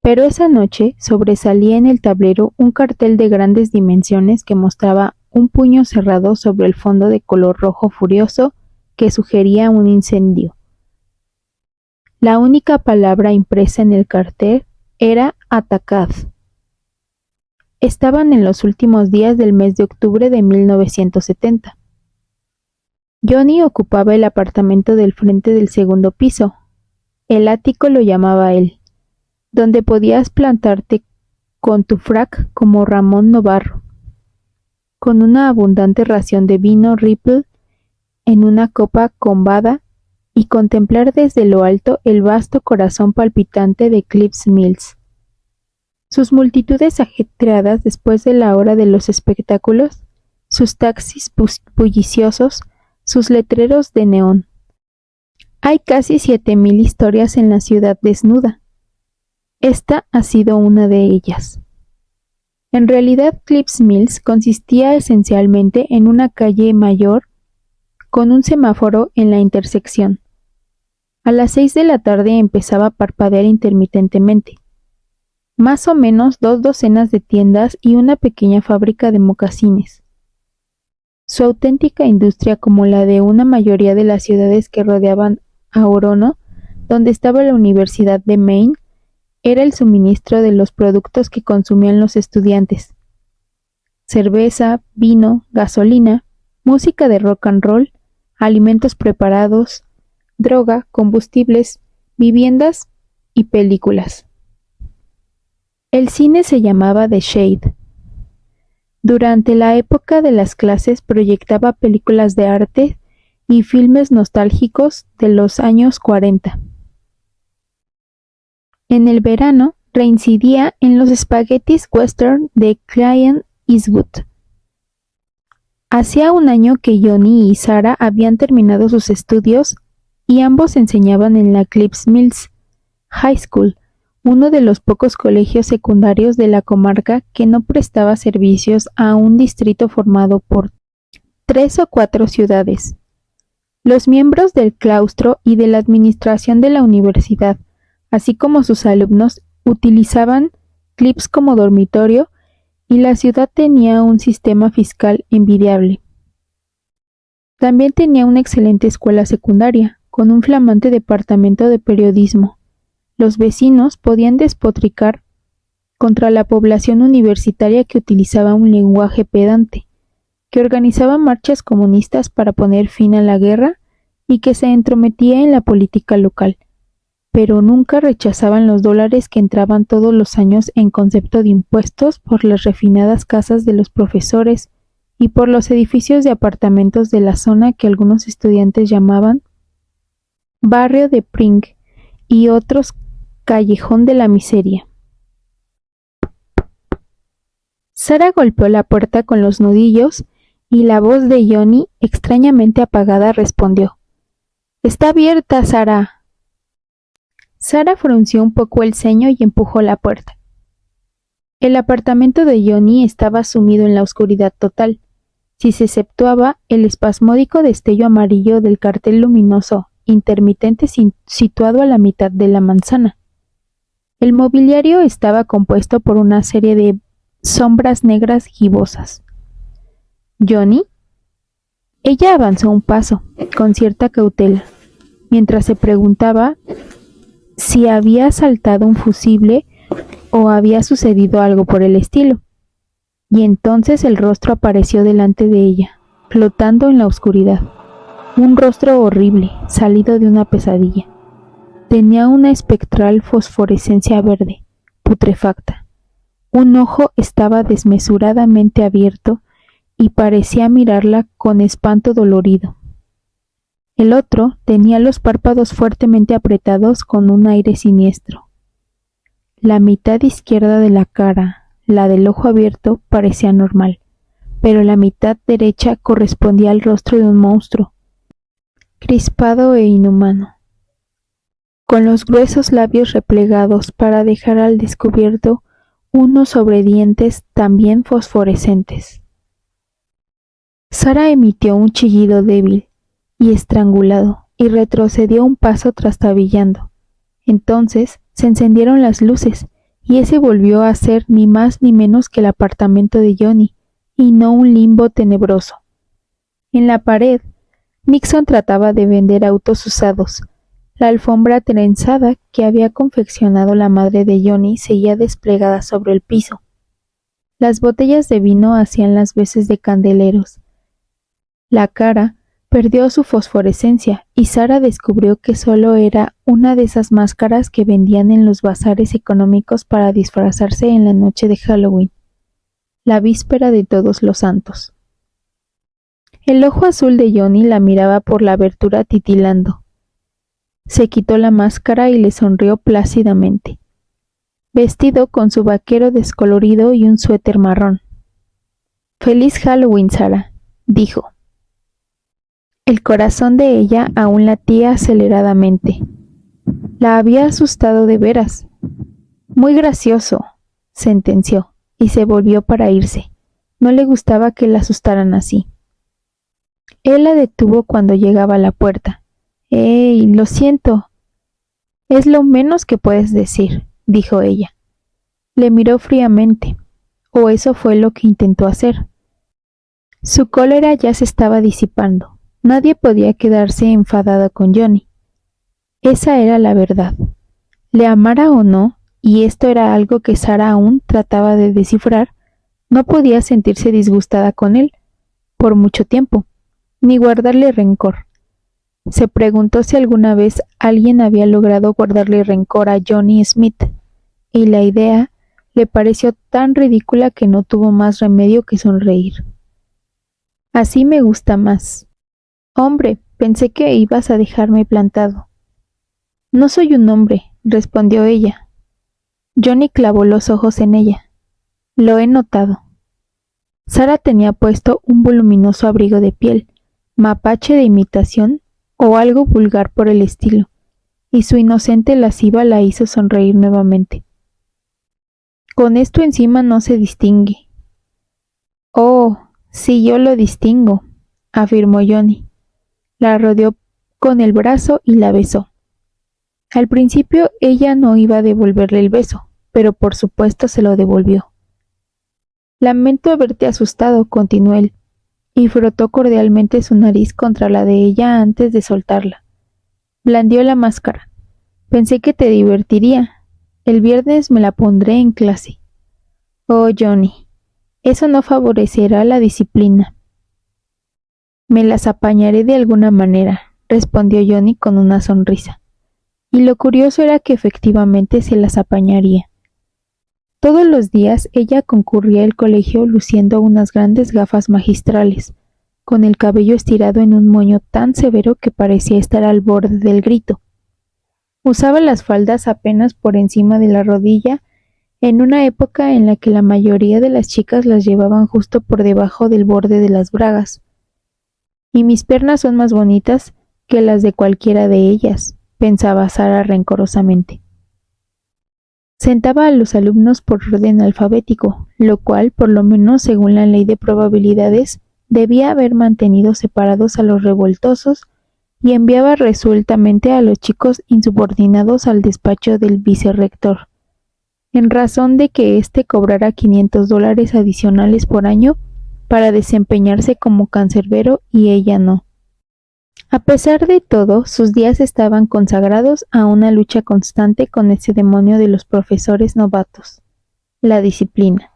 Pero esa noche sobresalía en el tablero un cartel de grandes dimensiones que mostraba un puño cerrado sobre el fondo de color rojo furioso que sugería un incendio. La única palabra impresa en el cartel era atacad. Estaban en los últimos días del mes de octubre de 1970. Johnny ocupaba el apartamento del frente del segundo piso. El ático lo llamaba él, donde podías plantarte con tu frac como Ramón Novarro, con una abundante ración de vino Ripple en una copa combada y contemplar desde lo alto el vasto corazón palpitante de Cliffs Mills. Sus multitudes ajetreadas después de la hora de los espectáculos, sus taxis bulliciosos, sus letreros de neón. Hay casi 7,000 historias en la ciudad desnuda. Esta ha sido una de ellas. En realidad, Cliffs Mills consistía esencialmente en una calle mayor con un semáforo en la intersección. A las 6 de la tarde empezaba a parpadear intermitentemente. Más o menos 2 docenas de tiendas y una pequeña fábrica de mocasines. Su auténtica industria, como la de una mayoría de las ciudades que rodeaban a Orono, donde estaba la Universidad de Maine, era el suministro de los productos que consumían los estudiantes: cerveza, vino, gasolina, música de rock and roll, alimentos preparados, droga, combustibles, viviendas y películas. El cine se llamaba The Shade. Durante la época de las clases proyectaba películas de arte y filmes nostálgicos de los años 40. En el verano reincidía en los espaguetis western de Clint Eastwood. Hacía un año que Johnny y Sarah habían terminado sus estudios y ambos enseñaban en la Cliffs Mills High School, uno de los pocos colegios secundarios de la comarca que no prestaba servicios a un distrito formado por 3 o 4 ciudades. Los miembros del claustro y de la administración de la universidad, así como sus alumnos, utilizaban Cliffs como dormitorio y la ciudad tenía un sistema fiscal envidiable. También tenía una excelente escuela secundaria, con un flamante departamento de periodismo. Los vecinos podían despotricar contra la población universitaria que utilizaba un lenguaje pedante, que organizaba marchas comunistas para poner fin a la guerra y que se entrometía en la política local, pero nunca rechazaban los dólares que entraban todos los años en concepto de impuestos por las refinadas casas de los profesores y por los edificios de apartamentos de la zona que algunos estudiantes llamaban Barrio de Pring y otros Callejón de la Miseria. Sarah golpeó la puerta con los nudillos y la voz de Johnny, extrañamente apagada, respondió: «¡Está abierta, Sarah!». Sarah frunció un poco el ceño y empujó la puerta. El apartamento de Johnny estaba sumido en la oscuridad total, si se exceptuaba el espasmódico destello amarillo del cartel luminoso intermitente situado a la mitad de la manzana. El mobiliario estaba compuesto por una serie de sombras negras gibosas. «¿Johnny?». Ella avanzó un paso, con cierta cautela, mientras se preguntaba si había saltado un fusible o había sucedido algo por el estilo. Y entonces el rostro apareció delante de ella, flotando en la oscuridad. Un rostro horrible, salido de una pesadilla. Tenía una espectral fosforescencia verde, putrefacta. Un ojo estaba desmesuradamente abierto y parecía mirarla con espanto dolorido. El otro tenía los párpados fuertemente apretados con un aire siniestro. La mitad izquierda de la cara, la del ojo abierto, parecía normal, pero la mitad derecha correspondía al rostro de un monstruo, crispado e inhumano, con los gruesos labios replegados para dejar al descubierto unos sobredientes también fosforescentes. Sara emitió un chillido débil y estrangulado y retrocedió un paso trastabillando. Entonces se encendieron las luces y ese volvió a ser ni más ni menos que el apartamento de Johnny, y no un limbo tenebroso. En la pared, Nixon trataba de vender autos usados. La alfombra trenzada que había confeccionado la madre de Johnny seguía desplegada sobre el piso. Las botellas de vino hacían las veces de candeleros. La cara perdió su fosforescencia y Sara descubrió que solo era una de esas máscaras que vendían en los bazares económicos para disfrazarse en la noche de Halloween, la víspera de Todos los Santos. El ojo azul de Johnny la miraba por la abertura titilando. Se quitó la máscara y le sonrió plácidamente, vestido con su vaquero descolorido y un suéter marrón. «Feliz Halloween, Sara», dijo. El corazón de ella aún latía aceleradamente. La había asustado de veras. «Muy gracioso», sentenció, y se volvió para irse. No le gustaba que la asustaran así. Él la detuvo cuando llegaba a la puerta. «¡Ey, lo siento! Es lo menos que puedes decir», dijo ella. Le miró fríamente, o eso fue lo que intentó hacer. Su cólera ya se estaba disipando. Nadie podía quedarse enfadada con Johnny. Esa era la verdad. Le amara o no, y esto era algo que Sara aún trataba de descifrar, no podía sentirse disgustada con él, por mucho tiempo, ni guardarle rencor. Se preguntó si alguna vez alguien había logrado guardarle rencor a Johnny Smith, y la idea le pareció tan ridícula que no tuvo más remedio que sonreír. «Así me gusta más». «Hombre, pensé que ibas a dejarme plantado». «No soy un hombre», respondió ella. Johnny clavó los ojos en ella. «Lo he notado». Sara tenía puesto un voluminoso abrigo de piel, mapache de imitación o algo vulgar por el estilo, y su inocente lasciva la hizo sonreír nuevamente. «Con esto encima no se distingue». «Oh, sí, yo lo distingo», afirmó Johnny. La rodeó con el brazo y la besó. Al principio ella no iba a devolverle el beso, pero por supuesto se lo devolvió. «Lamento haberte asustado», continuó él, y frotó cordialmente su nariz contra la de ella antes de soltarla. Blandió la máscara. «Pensé que te divertiría. El viernes me la pondré en clase». «Oh, Johnny, eso no favorecerá la disciplina». «Me las apañaré de alguna manera», respondió Johnny con una sonrisa. Y lo curioso era que efectivamente se las apañaría. Todos los días ella concurría al colegio luciendo unas grandes gafas magistrales, con el cabello estirado en un moño tan severo que parecía estar al borde del grito. Usaba las faldas apenas por encima de la rodilla, en una época en la que la mayoría de las chicas las llevaban justo por debajo del borde de las bragas. «Y mis piernas son más bonitas que las de cualquiera de ellas», pensaba Sara rencorosamente. Sentaba a los alumnos por orden alfabético, lo cual, por lo menos según la ley de probabilidades, debía haber mantenido separados a los revoltosos, y enviaba resueltamente a los chicos insubordinados al despacho del vicerrector, en razón de que éste cobrara $500 adicionales por año para desempeñarse como cancerbero y ella no. A pesar de todo, sus días estaban consagrados a una lucha constante con ese demonio de los profesores novatos, la disciplina.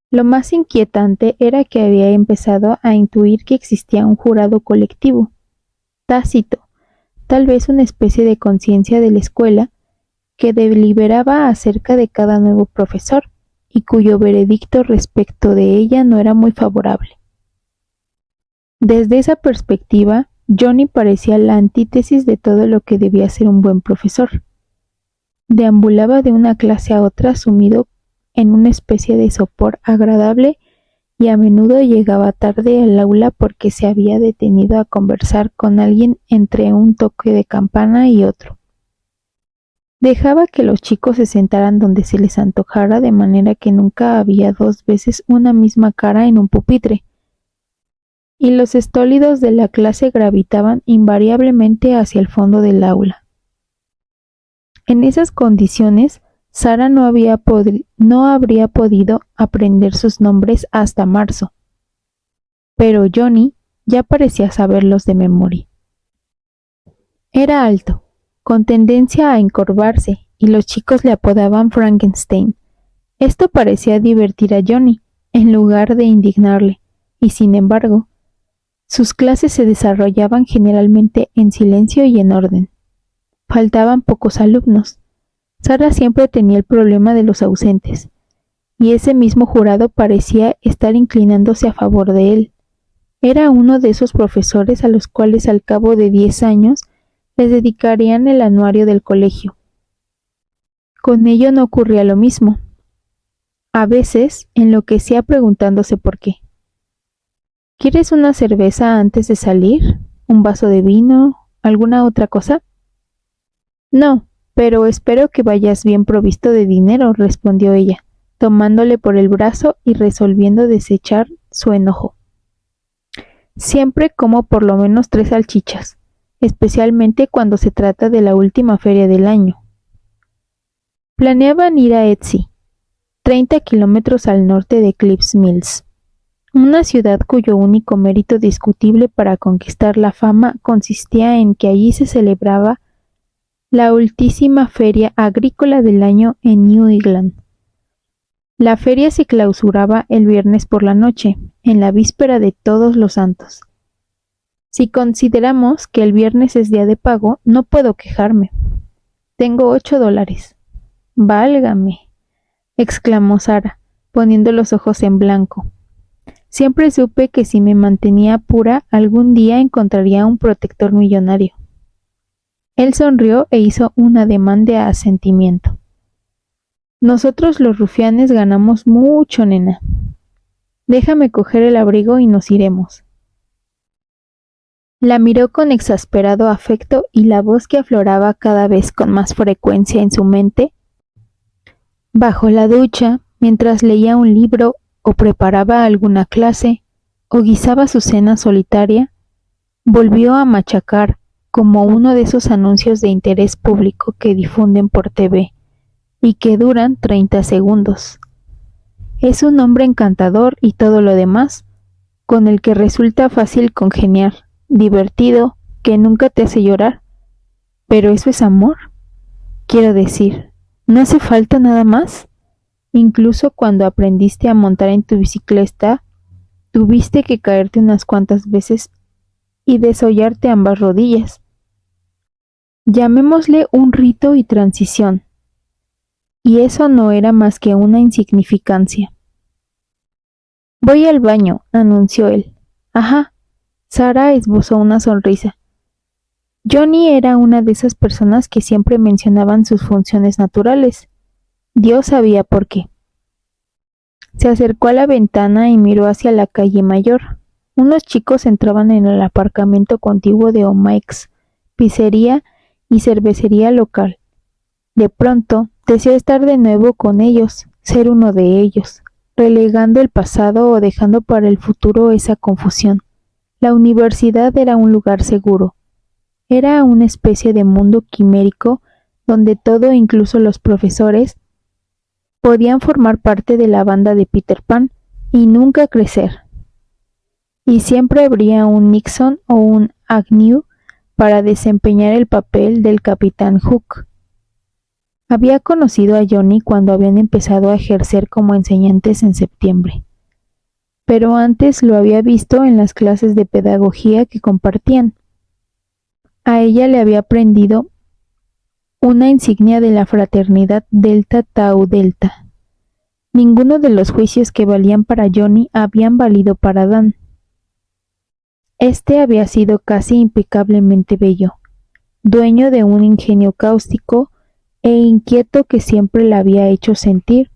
Lo más inquietante era que había empezado a intuir que existía un jurado colectivo, tácito, tal vez una especie de conciencia de la escuela, que deliberaba acerca de cada nuevo profesor y cuyo veredicto respecto de ella no era muy favorable. Desde esa perspectiva, Johnny parecía la antítesis de todo lo que debía ser un buen profesor. Deambulaba de una clase a otra sumido en una especie de sopor agradable y a menudo llegaba tarde al aula porque se había detenido a conversar con alguien entre un toque de campana y otro. Dejaba que los chicos se sentaran donde se les antojara, de manera que nunca había dos veces una misma cara en un pupitre, y los estólidos de la clase gravitaban invariablemente hacia el fondo del aula. En esas condiciones, Sara no habría podido aprender sus nombres hasta marzo, pero Johnny ya parecía saberlos de memoria. Era alto, con tendencia a encorvarse, y los chicos le apodaban Frankenstein. Esto parecía divertir a Johnny, en lugar de indignarle, y sin embargo, sus clases se desarrollaban generalmente en silencio y en orden. Faltaban pocos alumnos. Sara siempre tenía el problema de los ausentes, y ese mismo jurado parecía estar inclinándose a favor de él. Era uno de esos profesores a los cuales al cabo de 10 años les dedicarían el anuario del colegio. Con ello no ocurría lo mismo. A veces enloquecía preguntándose por qué. ¿Quieres una cerveza antes de salir? ¿Un vaso de vino? ¿Alguna otra cosa? No, pero espero que vayas bien provisto de dinero, respondió ella, tomándole por el brazo y resolviendo desechar su enojo. Siempre como por lo menos 3 salchichas, especialmente cuando se trata de la última feria del año. Planeaban ir a Etsy, 30 kilómetros al norte de Cliffs Mills, una ciudad cuyo único mérito discutible para conquistar la fama consistía en que allí se celebraba la ultísima feria agrícola del año en New England. La feria se clausuraba el viernes por la noche, en la víspera de Todos los Santos. Si consideramos que el viernes es día de pago, no puedo quejarme. Tengo $8. ¡Válgame!, exclamó Sara, poniendo los ojos en blanco. Siempre supe que si me mantenía pura, algún día encontraría un protector millonario. Él sonrió e hizo un ademán de asentimiento. Nosotros los rufianes ganamos mucho, nena. Déjame coger el abrigo y nos iremos. La miró con exasperado afecto y la voz que afloraba cada vez con más frecuencia en su mente, bajo la ducha, mientras leía un libro o preparaba alguna clase o guisaba su cena solitaria, volvió a machacar como uno de esos anuncios de interés público que difunden por TV y que duran 30 segundos. Es un hombre encantador y todo lo demás, con el que resulta fácil congeniar, divertido, que nunca te hace llorar. Pero eso es amor. Quiero decir, ¿no hace falta nada más? Incluso cuando aprendiste a montar en tu bicicleta, tuviste que caerte unas cuantas veces y desollarte ambas rodillas. Llamémosle un rito y transición. Y eso no era más que una insignificancia. Voy al baño, anunció él. Ajá. Sara esbozó una sonrisa. Johnny era una de esas personas que siempre mencionaban sus funciones naturales. Dios sabía por qué. Se acercó a la ventana y miró hacia la calle mayor. Unos chicos entraban en el aparcamiento contiguo de O'Mike's, pizzería y cervecería local. De pronto, deseó estar de nuevo con ellos, ser uno de ellos, relegando el pasado o dejando para el futuro esa confusión. La universidad era un lugar seguro. Era una especie de mundo quimérico donde todo, incluso los profesores, podían formar parte de la banda de Peter Pan y nunca crecer. Y siempre habría un Nixon o un Agnew para desempeñar el papel del Capitán Hook. Había conocido a Johnny cuando habían empezado a ejercer como enseñantes en septiembre, pero antes lo había visto en las clases de pedagogía que compartían. A ella le había prendido una insignia de la fraternidad Delta Tau Delta. Ninguno de los juicios que valían para Johnny habían valido para Dan. Este había sido casi impecablemente bello, dueño de un ingenio cáustico e inquieto que siempre la había hecho sentir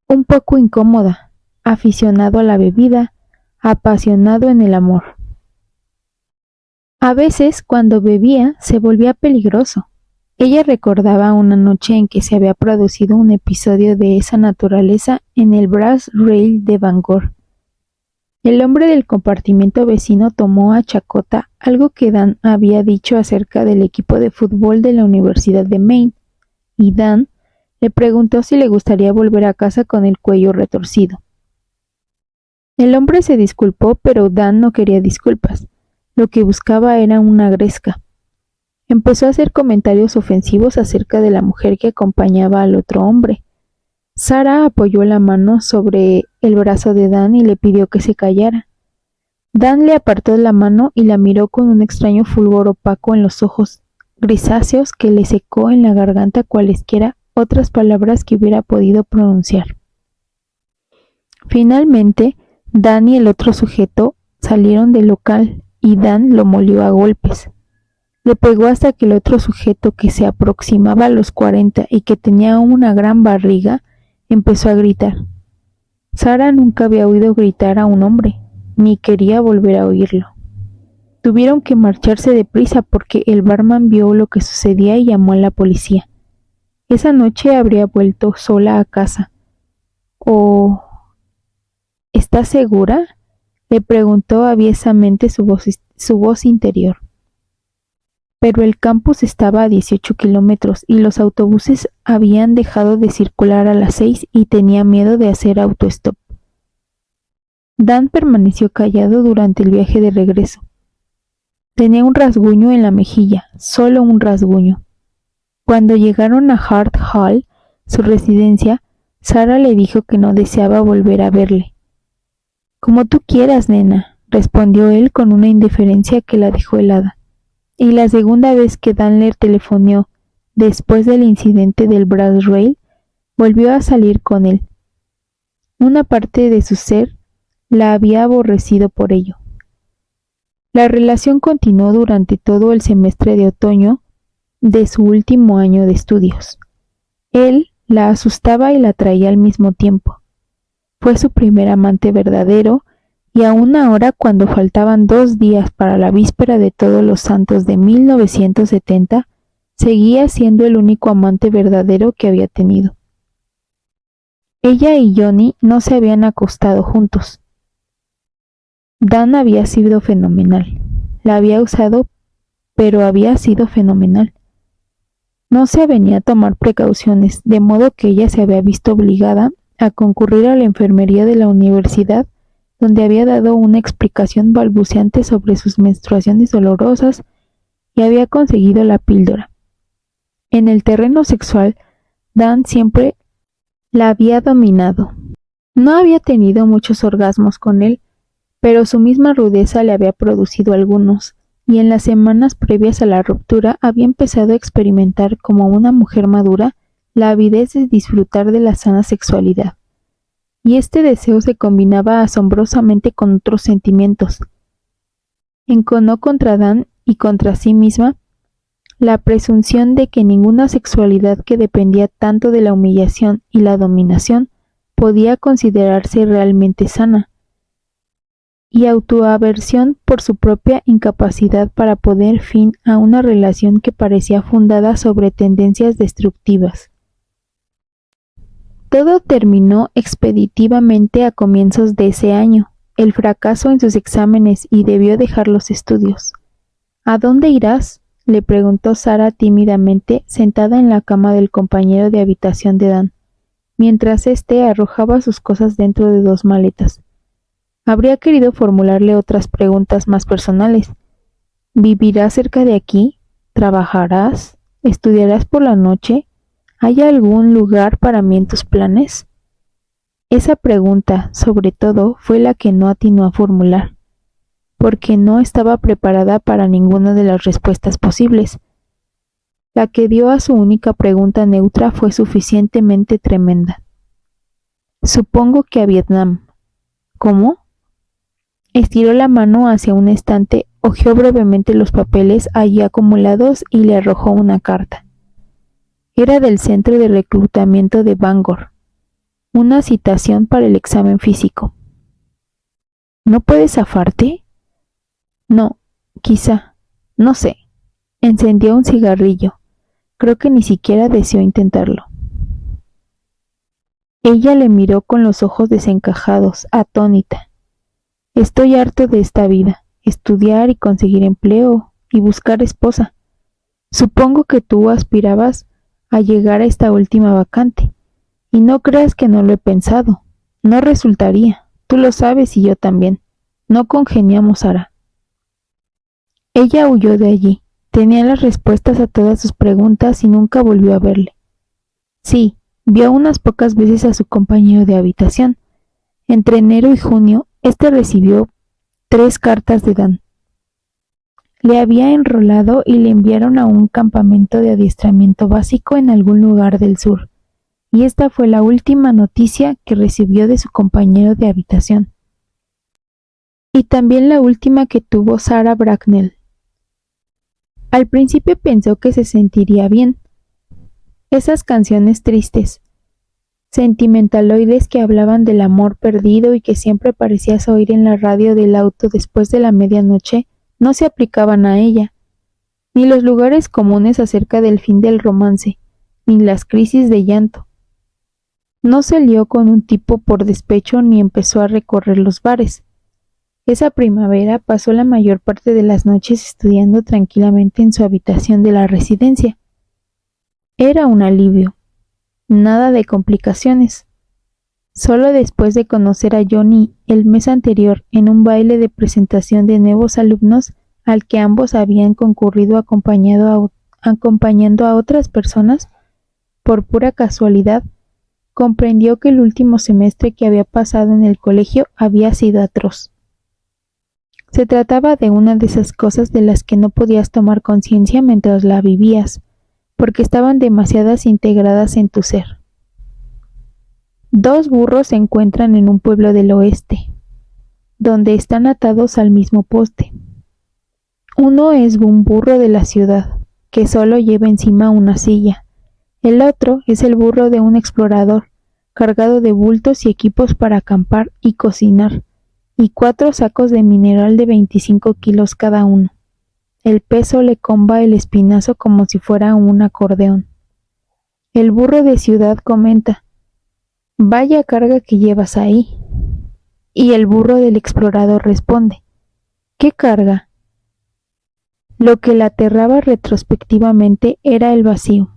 un poco incómoda, aficionado a la bebida, apasionado en el amor. A veces, cuando bebía, se volvía peligroso. Ella recordaba una noche en que se había producido un episodio de esa naturaleza en el Brass Rail de Bangor. El hombre del compartimento vecino tomó a chacota algo que Dan había dicho acerca del equipo de fútbol de la Universidad de Maine, y Dan le preguntó si le gustaría volver a casa con el cuello retorcido. El hombre se disculpó, pero Dan no quería disculpas. Lo que buscaba era una gresca. Empezó a hacer comentarios ofensivos acerca de la mujer que acompañaba al otro hombre. Sarah apoyó la mano sobre el brazo de Dan y le pidió que se callara. Dan le apartó la mano y la miró con un extraño fulgor opaco en los ojos grisáceos que le secó en la garganta cualesquiera otras palabras que hubiera podido pronunciar. Finalmente, Dan y el otro sujeto salieron del local y Dan lo molió a golpes. Le pegó hasta que el otro sujeto, que se aproximaba a los 40 y que tenía una gran barriga, empezó a gritar. Sarah nunca había oído gritar a un hombre, ni quería volver a oírlo. Tuvieron que marcharse deprisa porque el barman vio lo que sucedía y llamó a la policía. Esa noche habría vuelto sola a casa. ¿O estás segura?, le preguntó aviesamente su voz interior. Pero el campus estaba a 18 kilómetros y los autobuses habían dejado de circular a las 6 y tenía miedo de hacer autostop. Dan permaneció callado durante el viaje de regreso. Tenía un rasguño en la mejilla, solo un rasguño. Cuando llegaron a Hart Hall, su residencia, Sarah le dijo que no deseaba volver a verle. «Como tú quieras, nena», respondió él con una indiferencia que la dejó helada. Y la segunda vez que Dan le telefoneó, después del incidente del Brass Rail, volvió a salir con él. Una parte de su ser la había aborrecido por ello. La relación continuó durante todo el semestre de otoño de su último año de estudios. Él la asustaba y la atraía al mismo tiempo. Fue su primer amante verdadero, y aún ahora, cuando faltaban 2 días para la víspera de Todos los Santos de 1970, seguía siendo el único amante verdadero que había tenido. Ella y Johnny no se habían acostado juntos. Dan había sido fenomenal. La había usado, pero había sido fenomenal. No se avenía a tomar precauciones, de modo que ella se había visto obligada a concurrir a la enfermería de la universidad, donde había dado una explicación balbuceante sobre sus menstruaciones dolorosas y había conseguido la píldora. En el terreno sexual, Dan siempre la había dominado. No había tenido muchos orgasmos con él, pero su misma rudeza le había producido algunos, y en las semanas previas a la ruptura había empezado a experimentar como una mujer madura la avidez de disfrutar de la sana sexualidad. Y este deseo se combinaba asombrosamente con otros sentimientos. Enconó contra Dan y contra sí misma la presunción de que ninguna sexualidad que dependía tanto de la humillación y la dominación podía considerarse realmente sana, y autoaversión por su propia incapacidad para poner fin a una relación que parecía fundada sobre tendencias destructivas. Todo terminó expeditivamente a comienzos de ese año. El fracaso en sus exámenes y debió dejar los estudios. ¿A dónde irás?, le preguntó Sarah tímidamente, sentada en la cama del compañero de habitación de Dan, mientras éste arrojaba sus cosas dentro de 2 maletas. Habría querido formularle otras preguntas más personales, ¿Vivirás cerca de aquí? ¿Trabajarás? ¿Estudiarás por la noche? ¿Hay algún lugar para mí en tus planes? Esa pregunta, sobre todo, fue la que no atinó a formular, porque no estaba preparada para ninguna de las respuestas posibles. La que dio a su única pregunta neutra fue suficientemente tremenda. Supongo que a Vietnam. ¿Cómo? Estiró la mano hacia un estante, hojeó brevemente los papeles allí acumulados y le arrojó una carta. Era del centro de reclutamiento de Bangor. Una citación para el examen físico. ¿No puedes zafarte? No, quizá. No sé. Encendió un cigarrillo. Creo que ni siquiera deseó intentarlo. Ella le miró con los ojos desencajados, atónita. Estoy harto de esta vida, estudiar y conseguir empleo y buscar esposa. Supongo que tú aspirabas a llegar a esta última vacante. Y no creas que no lo he pensado. No resultaría. Tú lo sabes y yo también. No congeniamos, Sara. Ella huyó de allí. Tenía las respuestas a todas sus preguntas y nunca volvió a verle. Sí, vio unas pocas veces a su compañero de habitación. Entre enero y junio, este recibió 3 cartas de Dan. Le había enrolado y le enviaron a un campamento de adiestramiento básico en algún lugar del sur. Y esta fue la última noticia que recibió de su compañero de habitación. Y también la última que tuvo Sarah Bracknell. Al principio pensó que se sentiría bien. Esas canciones tristes, sentimentaloides que hablaban del amor perdido y que siempre parecías oír en la radio del auto después de la medianoche, no se aplicaban a ella, ni los lugares comunes acerca del fin del romance, ni las crisis de llanto. No se lió con un tipo por despecho ni empezó a recorrer los bares. Esa primavera pasó la mayor parte de las noches estudiando tranquilamente en su habitación de la residencia. Era un alivio. Nada de complicaciones. Solo después de conocer a Johnny el mes anterior en un baile de presentación de nuevos alumnos al que ambos habían concurrido acompañando a otras personas, por pura casualidad, comprendió que el último semestre que había pasado en el colegio había sido atroz. Se trataba de una de esas cosas de las que no podías tomar conciencia mientras la vivías, porque estaban demasiadas integradas en tu ser. 2 burros se encuentran en un pueblo del oeste, donde están atados al mismo poste. Uno es un burro de la ciudad, que solo lleva encima una silla. El otro es el burro de un explorador, cargado de bultos y equipos para acampar y cocinar, y 4 sacos de mineral de 25 kilos cada uno. El peso le comba el espinazo como si fuera un acordeón. El burro de ciudad comenta: «Vaya carga que llevas ahí». Y el burro del explorador responde: «¿Qué carga?». Lo que la aterraba retrospectivamente era el vacío.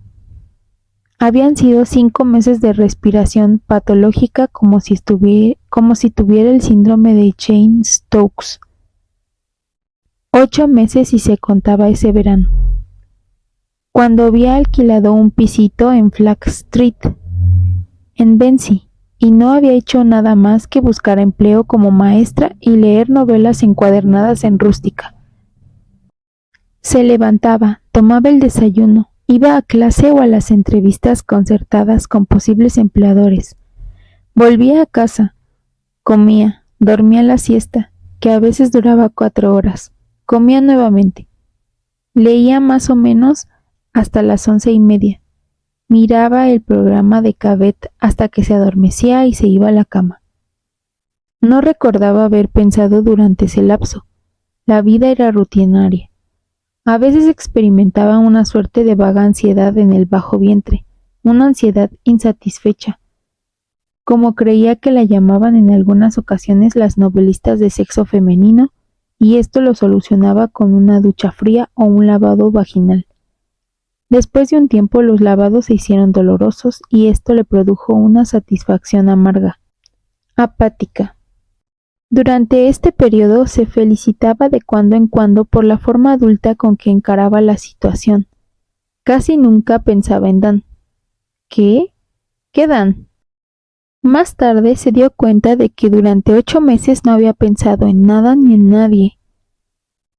Habían sido 5 meses de respiración patológica como si tuviera el síndrome de Cheyne-Stokes. 8 meses si se contaba ese verano. Cuando había alquilado un pisito en Flag Street, en Benzie, y no había hecho nada más que buscar empleo como maestra y leer novelas encuadernadas en rústica. Se levantaba, tomaba el desayuno, iba a clase o a las entrevistas concertadas con posibles empleadores. Volvía a casa, comía, dormía la siesta, que a veces duraba 4 horas. Comía nuevamente. Leía más o menos hasta las 11:30. Miraba el programa de Cabet hasta que se adormecía y se iba a la cama. No recordaba haber pensado durante ese lapso. La vida era rutinaria. A veces experimentaba una suerte de vaga ansiedad en el bajo vientre, una ansiedad insatisfecha, como creía que la llamaban en algunas ocasiones las novelistas de sexo femenino, y esto lo solucionaba con una ducha fría o un lavado vaginal. Después de un tiempo los lavados se hicieron dolorosos y esto le produjo una satisfacción amarga, apática. Durante este periodo se felicitaba de cuando en cuando por la forma adulta con que encaraba la situación. Casi nunca pensaba en Dan. ¿Qué? ¿Qué Dan? Más tarde se dio cuenta de que durante 8 meses no había pensado en nada ni en nadie.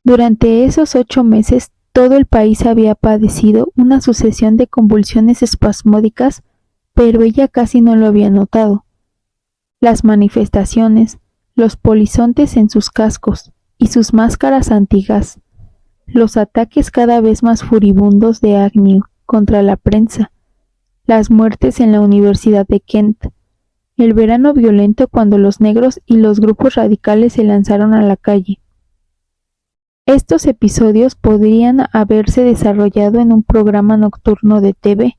Durante esos 8 meses todo el país había padecido una sucesión de convulsiones espasmódicas, pero ella casi no lo había notado. Las manifestaciones, los polizontes en sus cascos y sus máscaras antigas, los ataques cada vez más furibundos de Agnew contra la prensa, las muertes en la Universidad de Kent, el verano violento cuando los negros y los grupos radicales se lanzaron a la calle. Estos episodios podrían haberse desarrollado en un programa nocturno de TV.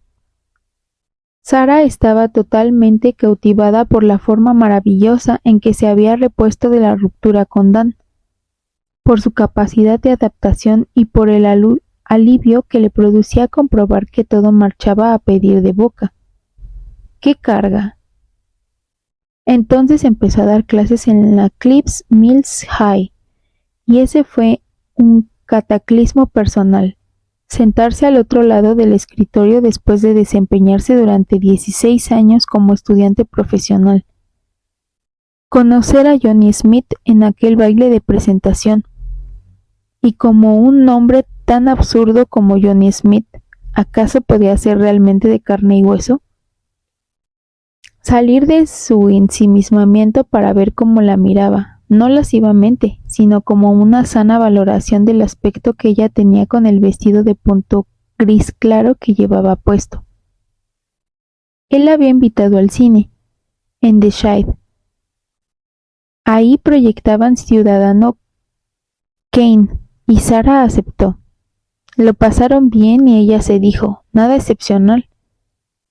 Sarah estaba totalmente cautivada por la forma maravillosa en que se había repuesto de la ruptura con Dan, por su capacidad de adaptación y por el alivio que le producía comprobar que todo marchaba a pedir de boca. ¡Qué carga! Entonces empezó a dar clases en la Cliffs Mills High, y ese fue un cataclismo personal. Sentarse al otro lado del escritorio después de desempeñarse durante 16 años como estudiante profesional. Conocer a Johnny Smith en aquel baile de presentación. Y como un nombre tan absurdo como Johnny Smith, ¿acaso podía ser realmente de carne y hueso? Salir de su ensimismamiento para ver cómo la miraba, no lascivamente, sino como una sana valoración del aspecto que ella tenía con el vestido de punto gris claro que llevaba puesto. Él la había invitado al cine, en The Shide. Ahí proyectaban Ciudadano Kane, y Sarah aceptó. Lo pasaron bien y ella se dijo, nada excepcional.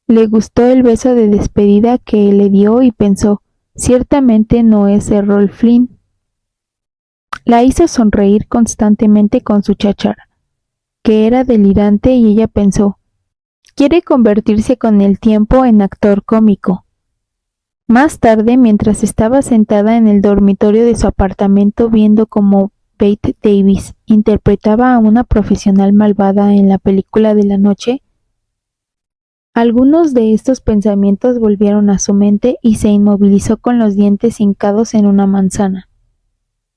Le gustó el beso de despedida que le dio y pensó, ciertamente no es Errol Flynn. La hizo sonreír constantemente con su cháchara, que era delirante, y ella pensó, quiere convertirse con el tiempo en actor cómico. Más tarde, mientras estaba sentada en el dormitorio de su apartamento viendo cómo Bette Davis interpretaba a una profesional malvada en la película de la noche, algunos de estos pensamientos volvieron a su mente y se inmovilizó con los dientes hincados en una manzana,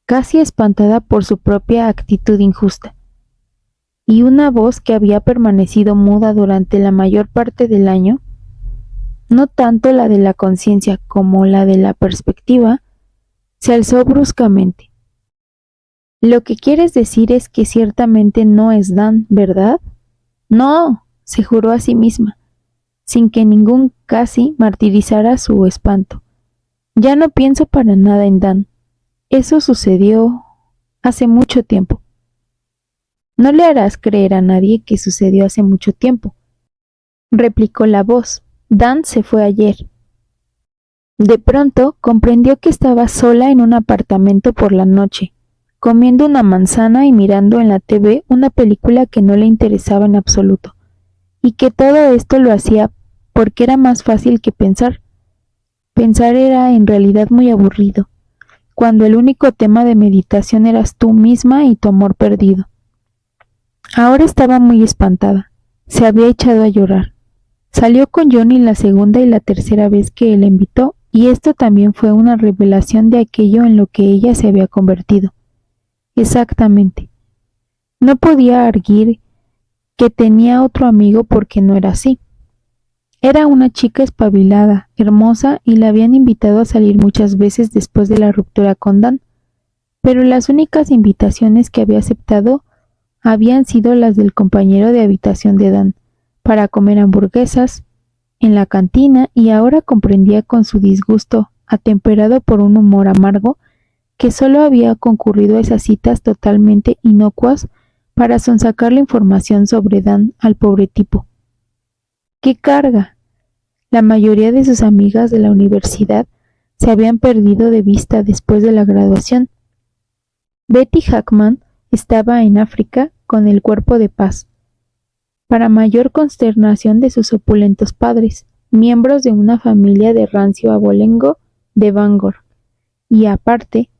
casi espantada por su propia actitud injusta. Y una voz que había permanecido muda durante la mayor parte del año, no tanto la de la conciencia como la de la perspectiva, se alzó bruscamente. Lo que quieres decir es que ciertamente no es Dan, ¿verdad? No, se juró a sí misma, sin que ningún casi martirizara su espanto. Ya no pienso para nada en Dan. Eso sucedió hace mucho tiempo. No le harás creer a nadie que sucedió hace mucho tiempo, replicó la voz. Dan se fue ayer. De pronto comprendió que estaba sola en un apartamento por la noche, comiendo una manzana y mirando en la TV una película que no le interesaba en absoluto, y que todo esto lo hacía porque era más fácil que pensar. Pensar era en realidad muy aburrido, cuando el único tema de meditación eras tú misma y tu amor perdido. Ahora estaba muy espantada. Se había echado a llorar. Salió con Johnny la segunda y la tercera vez que él la invitó, y esto también fue una revelación de aquello en lo que ella se había convertido. Exactamente. No podía arguir que tenía otro amigo porque no era así. Era una chica espabilada, hermosa, y la habían invitado a salir muchas veces después de la ruptura con Dan, pero las únicas invitaciones que había aceptado habían sido las del compañero de habitación de Dan, para comer hamburguesas en la cantina, y ahora comprendía con su disgusto, atemperado por un humor amargo, que solo había concurrido a esas citas totalmente inocuas para sonsacar la información sobre Dan al pobre tipo. ¡Qué carga! La mayoría de sus amigas de la universidad se habían perdido de vista después de la graduación. Betty Hackman estaba en África con el Cuerpo de Paz, para mayor consternación de sus opulentos padres, miembros de una familia de rancio abolengo de Bangor, y aparte,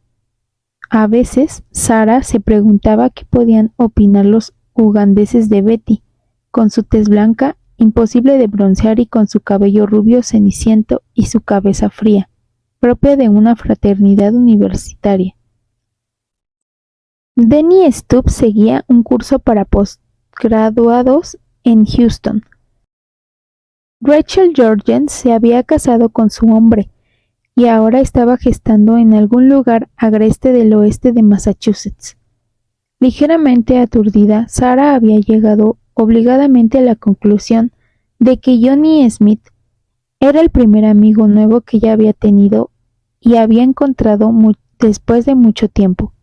a veces Sarah se preguntaba qué podían opinar los ugandeses de Betty, con su tez blanca, imposible de broncear y con su cabello rubio ceniciento y su cabeza fría, propia de una fraternidad universitaria. Denny Stubbs seguía un curso para postgraduados en Houston. Rachel Jorgens se había casado con su hombre y ahora estaba gestando en algún lugar agreste del oeste de Massachusetts. Ligeramente aturdida, Sarah había llegado obligadamente a la conclusión de que Johnny Smith era el primer amigo nuevo que ella había tenido y había encontrado después de mucho tiempo.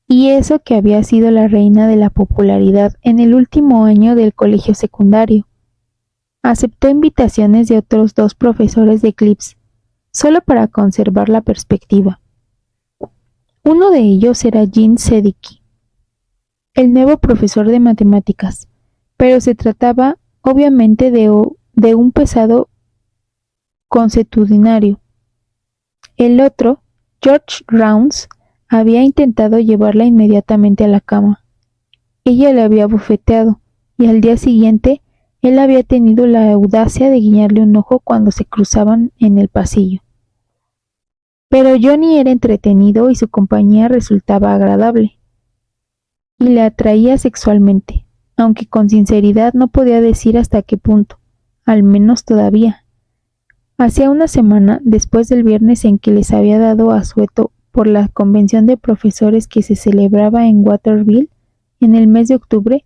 Y eso que había sido la reina de la popularidad en el último año del colegio secundario. Aceptó invitaciones de otros 2 profesores de Eclipse, solo para conservar la perspectiva. Uno de ellos era Jean Sedicki, el nuevo profesor de matemáticas, pero se trataba obviamente de un pesado consuetudinario. El otro, George Rounds, había intentado llevarla inmediatamente a la cama. Ella le había bofeteado, y al día siguiente él había tenido la audacia de guiñarle un ojo cuando se cruzaban en el pasillo. Pero Johnny era entretenido y su compañía resultaba agradable, y le atraía sexualmente, aunque con sinceridad no podía decir hasta qué punto, al menos todavía. Hacía una semana, después del viernes en que les había dado asueto por la convención de profesores que se celebraba en Waterville en el mes de octubre,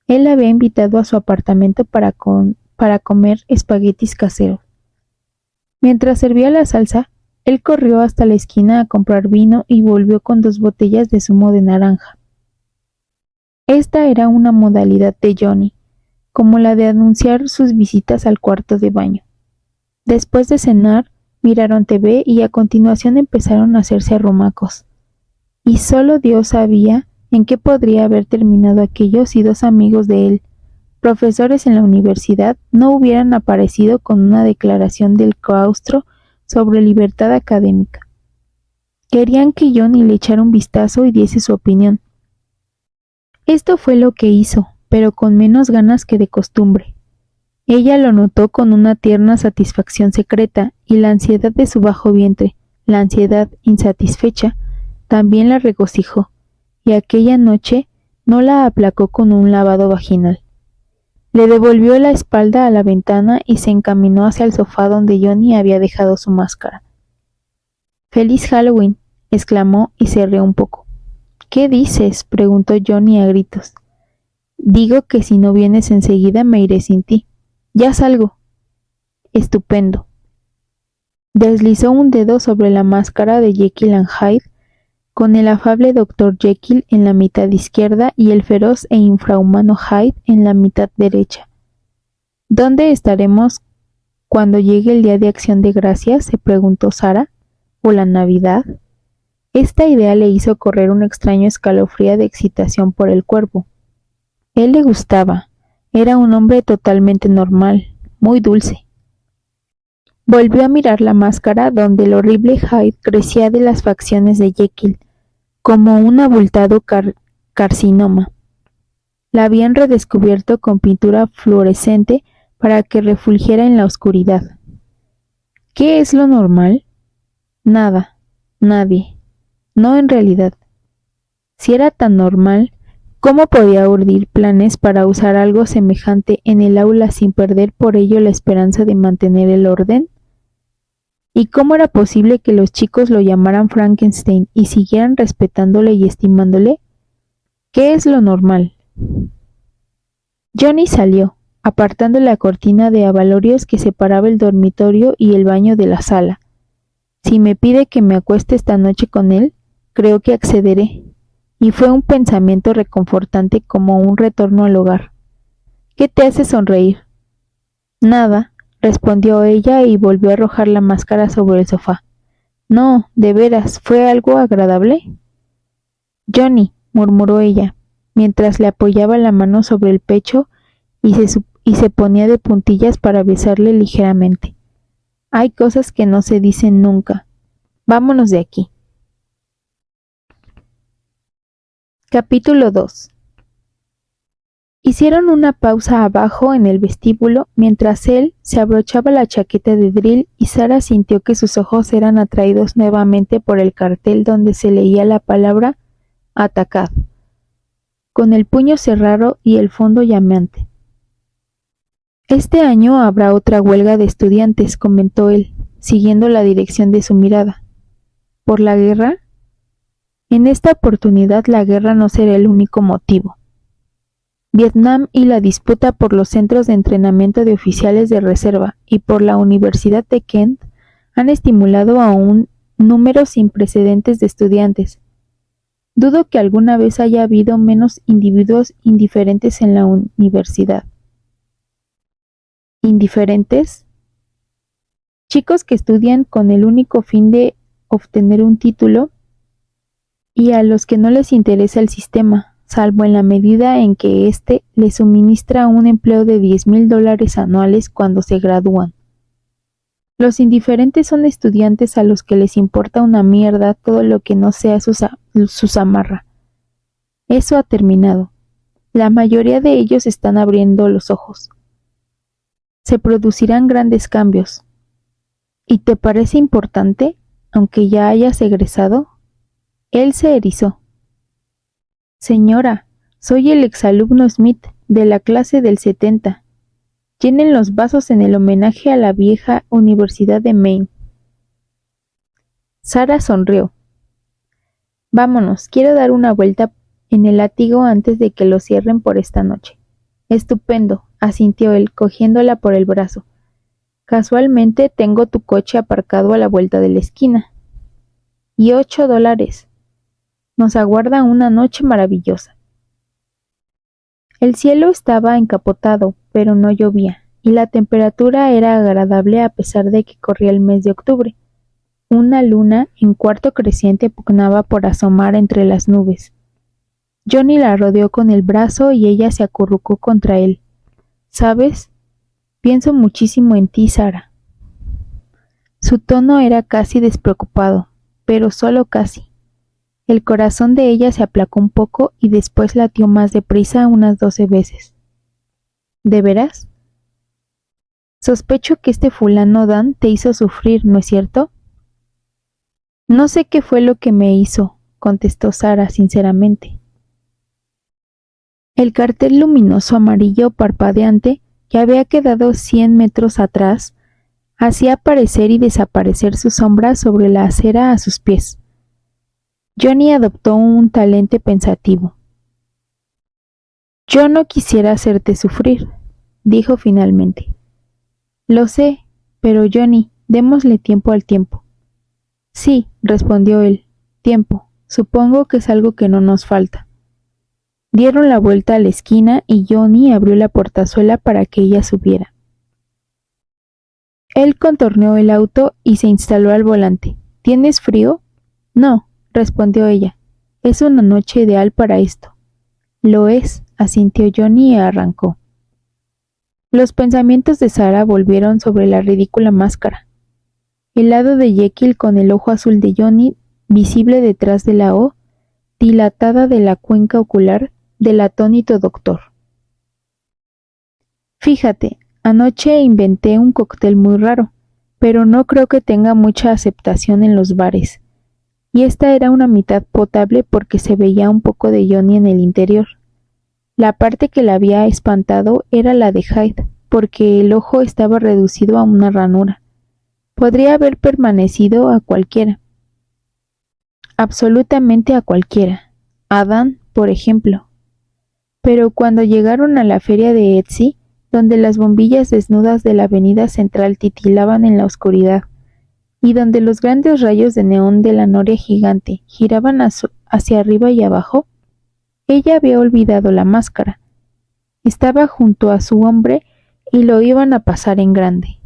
él la había invitado a su apartamento para comer espaguetis caseros. Mientras servía la salsa, él corrió hasta la esquina a comprar vino y volvió con 2 botellas de zumo de naranja. Esta era una modalidad de Johnny, como la de anunciar sus visitas al cuarto de baño. Después de cenar, miraron TV y a continuación empezaron a hacerse arrumacos. Y solo Dios sabía en qué podría haber terminado aquello si 2 amigos de él, profesores en la universidad, no hubieran aparecido con una declaración del claustro sobre libertad académica. Querían que Johnny le echara un vistazo y diese su opinión. Esto fue lo que hizo, pero con menos ganas que de costumbre. Ella lo notó con una tierna satisfacción secreta, y la ansiedad de su bajo vientre, la ansiedad insatisfecha, también la regocijó, y aquella noche no la aplacó con un lavado vaginal. Le devolvió la espalda a la ventana y se encaminó hacia el sofá donde Johnny había dejado su máscara. «¡Feliz Halloween!», exclamó y se rió un poco. «¿Qué dices?», preguntó Johnny a gritos. «Digo que si no vienes enseguida me iré sin ti. Ya salgo». «Estupendo». Deslizó un dedo sobre la máscara de Jekyll and Hyde, con el afable Dr. Jekyll en la mitad izquierda y el feroz e infrahumano Hyde en la mitad derecha. «¿Dónde estaremos cuando llegue el Día de Acción de Gracias?», se preguntó Sarah. «¿O la Navidad?». Esta idea le hizo correr un extraño escalofrío de excitación por el cuerpo. Él le gustaba. Era un hombre totalmente normal, muy dulce. Volvió a mirar la máscara donde el horrible Hyde crecía de las facciones de Jekyll, como un abultado carcinoma. La habían redescubierto con pintura fluorescente para que refulgiera en la oscuridad. ¿Qué es lo normal? Nada, nadie. No en realidad. Si era tan normal, ¿cómo podía urdir planes para usar algo semejante en el aula sin perder por ello la esperanza de mantener el orden? ¿Y cómo era posible que los chicos lo llamaran Frankenstein y siguieran respetándole y estimándole? ¿Qué es lo normal? Johnny salió, apartando la cortina de abalorios que separaba el dormitorio y el baño de la sala. Si me pide que me acueste esta noche con él, creo que accederé. Y fue un pensamiento reconfortante como un retorno al hogar. ¿Qué te hace sonreír? Nada, respondió ella y volvió a arrojar la máscara sobre el sofá. No, de veras, ¿fue algo agradable? Johnny, murmuró ella, mientras le apoyaba la mano sobre el pecho y se ponía de puntillas para besarle ligeramente. Hay cosas que no se dicen nunca. Vámonos de aquí. Capítulo 2. Hicieron una pausa abajo en el vestíbulo mientras él se abrochaba la chaqueta de drill y Sara sintió que sus ojos eran atraídos nuevamente por el cartel donde se leía la palabra atacad, con el puño cerrado y el fondo llameante. Este año habrá otra huelga de estudiantes, comentó él, siguiendo la dirección de su mirada. ¿Por la guerra? En esta oportunidad la guerra no será el único motivo. Vietnam y la disputa por los centros de entrenamiento de oficiales de reserva y por la Universidad de Kent han estimulado a un número sin precedentes de estudiantes. Dudo que alguna vez haya habido menos individuos indiferentes en la universidad. ¿Indiferentes? Chicos que estudian con el único fin de obtener un título y a los que no les interesa el sistema, salvo en la medida en que éste les suministra un empleo de $10,000 anuales cuando se gradúan. Los indiferentes son estudiantes a los que les importa una mierda todo lo que no sea su zamarra. Eso ha terminado. La mayoría de ellos están abriendo los ojos. Se producirán grandes cambios. ¿Y te parece importante, aunque ya hayas egresado? Él se erizó. Señora, soy el exalumno Smith, de la clase del 70. Llenen los vasos en el homenaje a la vieja Universidad de Maine. Sara sonrió. Vámonos, quiero dar una vuelta en el látigo antes de que lo cierren por esta noche. Estupendo, asintió él, cogiéndola por el brazo. Casualmente tengo tu coche aparcado a la vuelta de la esquina. Y $8. Nos aguarda una noche maravillosa. El cielo estaba encapotado, pero no llovía, y la temperatura era agradable a pesar de que corría el mes de octubre. Una luna en cuarto creciente pugnaba por asomar entre las nubes. Johnny la rodeó con el brazo y ella se acurrucó contra él. ¿Sabes? Pienso muchísimo en ti, Sara. Su tono era casi despreocupado, pero solo casi. El corazón de ella se aplacó un poco y después latió más deprisa unas 12 veces. ¿De veras? Sospecho que este fulano Dan te hizo sufrir, ¿no es cierto? No sé qué fue lo que me hizo, contestó Sara sinceramente. El cartel luminoso amarillo parpadeante que había quedado 100 metros atrás hacía aparecer y desaparecer su sombra sobre la acera a sus pies. Johnny adoptó un talante pensativo. Yo no quisiera hacerte sufrir, dijo finalmente. Lo sé, pero Johnny, démosle tiempo al tiempo. Sí, respondió él, tiempo, supongo que es algo que no nos falta. Dieron la vuelta a la esquina y Johnny abrió la portazuela para que ella subiera. Él contorneó el auto y se instaló al volante. ¿Tienes frío? No, respondió ella. Es una noche ideal para esto. Lo es, asintió Johnny y arrancó. Los pensamientos de Sara volvieron sobre la ridícula máscara. El lado de Jekyll con el ojo azul de Johnny, visible detrás de la O, dilatada de la cuenca ocular del atónito doctor. Fíjate, anoche inventé un cóctel muy raro, pero no creo que tenga mucha aceptación en los bares. Y esta era una mitad potable porque se veía un poco de Johnny en el interior. La parte que la había espantado era la de Hyde, porque el ojo estaba reducido a una ranura. Podría haber permanecido a cualquiera. Absolutamente a cualquiera. A Dan, por ejemplo. Pero cuando llegaron a la feria de Etsy, donde las bombillas desnudas de la avenida central titilaban en la oscuridad, y donde los grandes rayos de neón de la noria gigante giraban hacia arriba y abajo, ella había olvidado la máscara. Estaba junto a su hombre y lo iban a pasar en grande.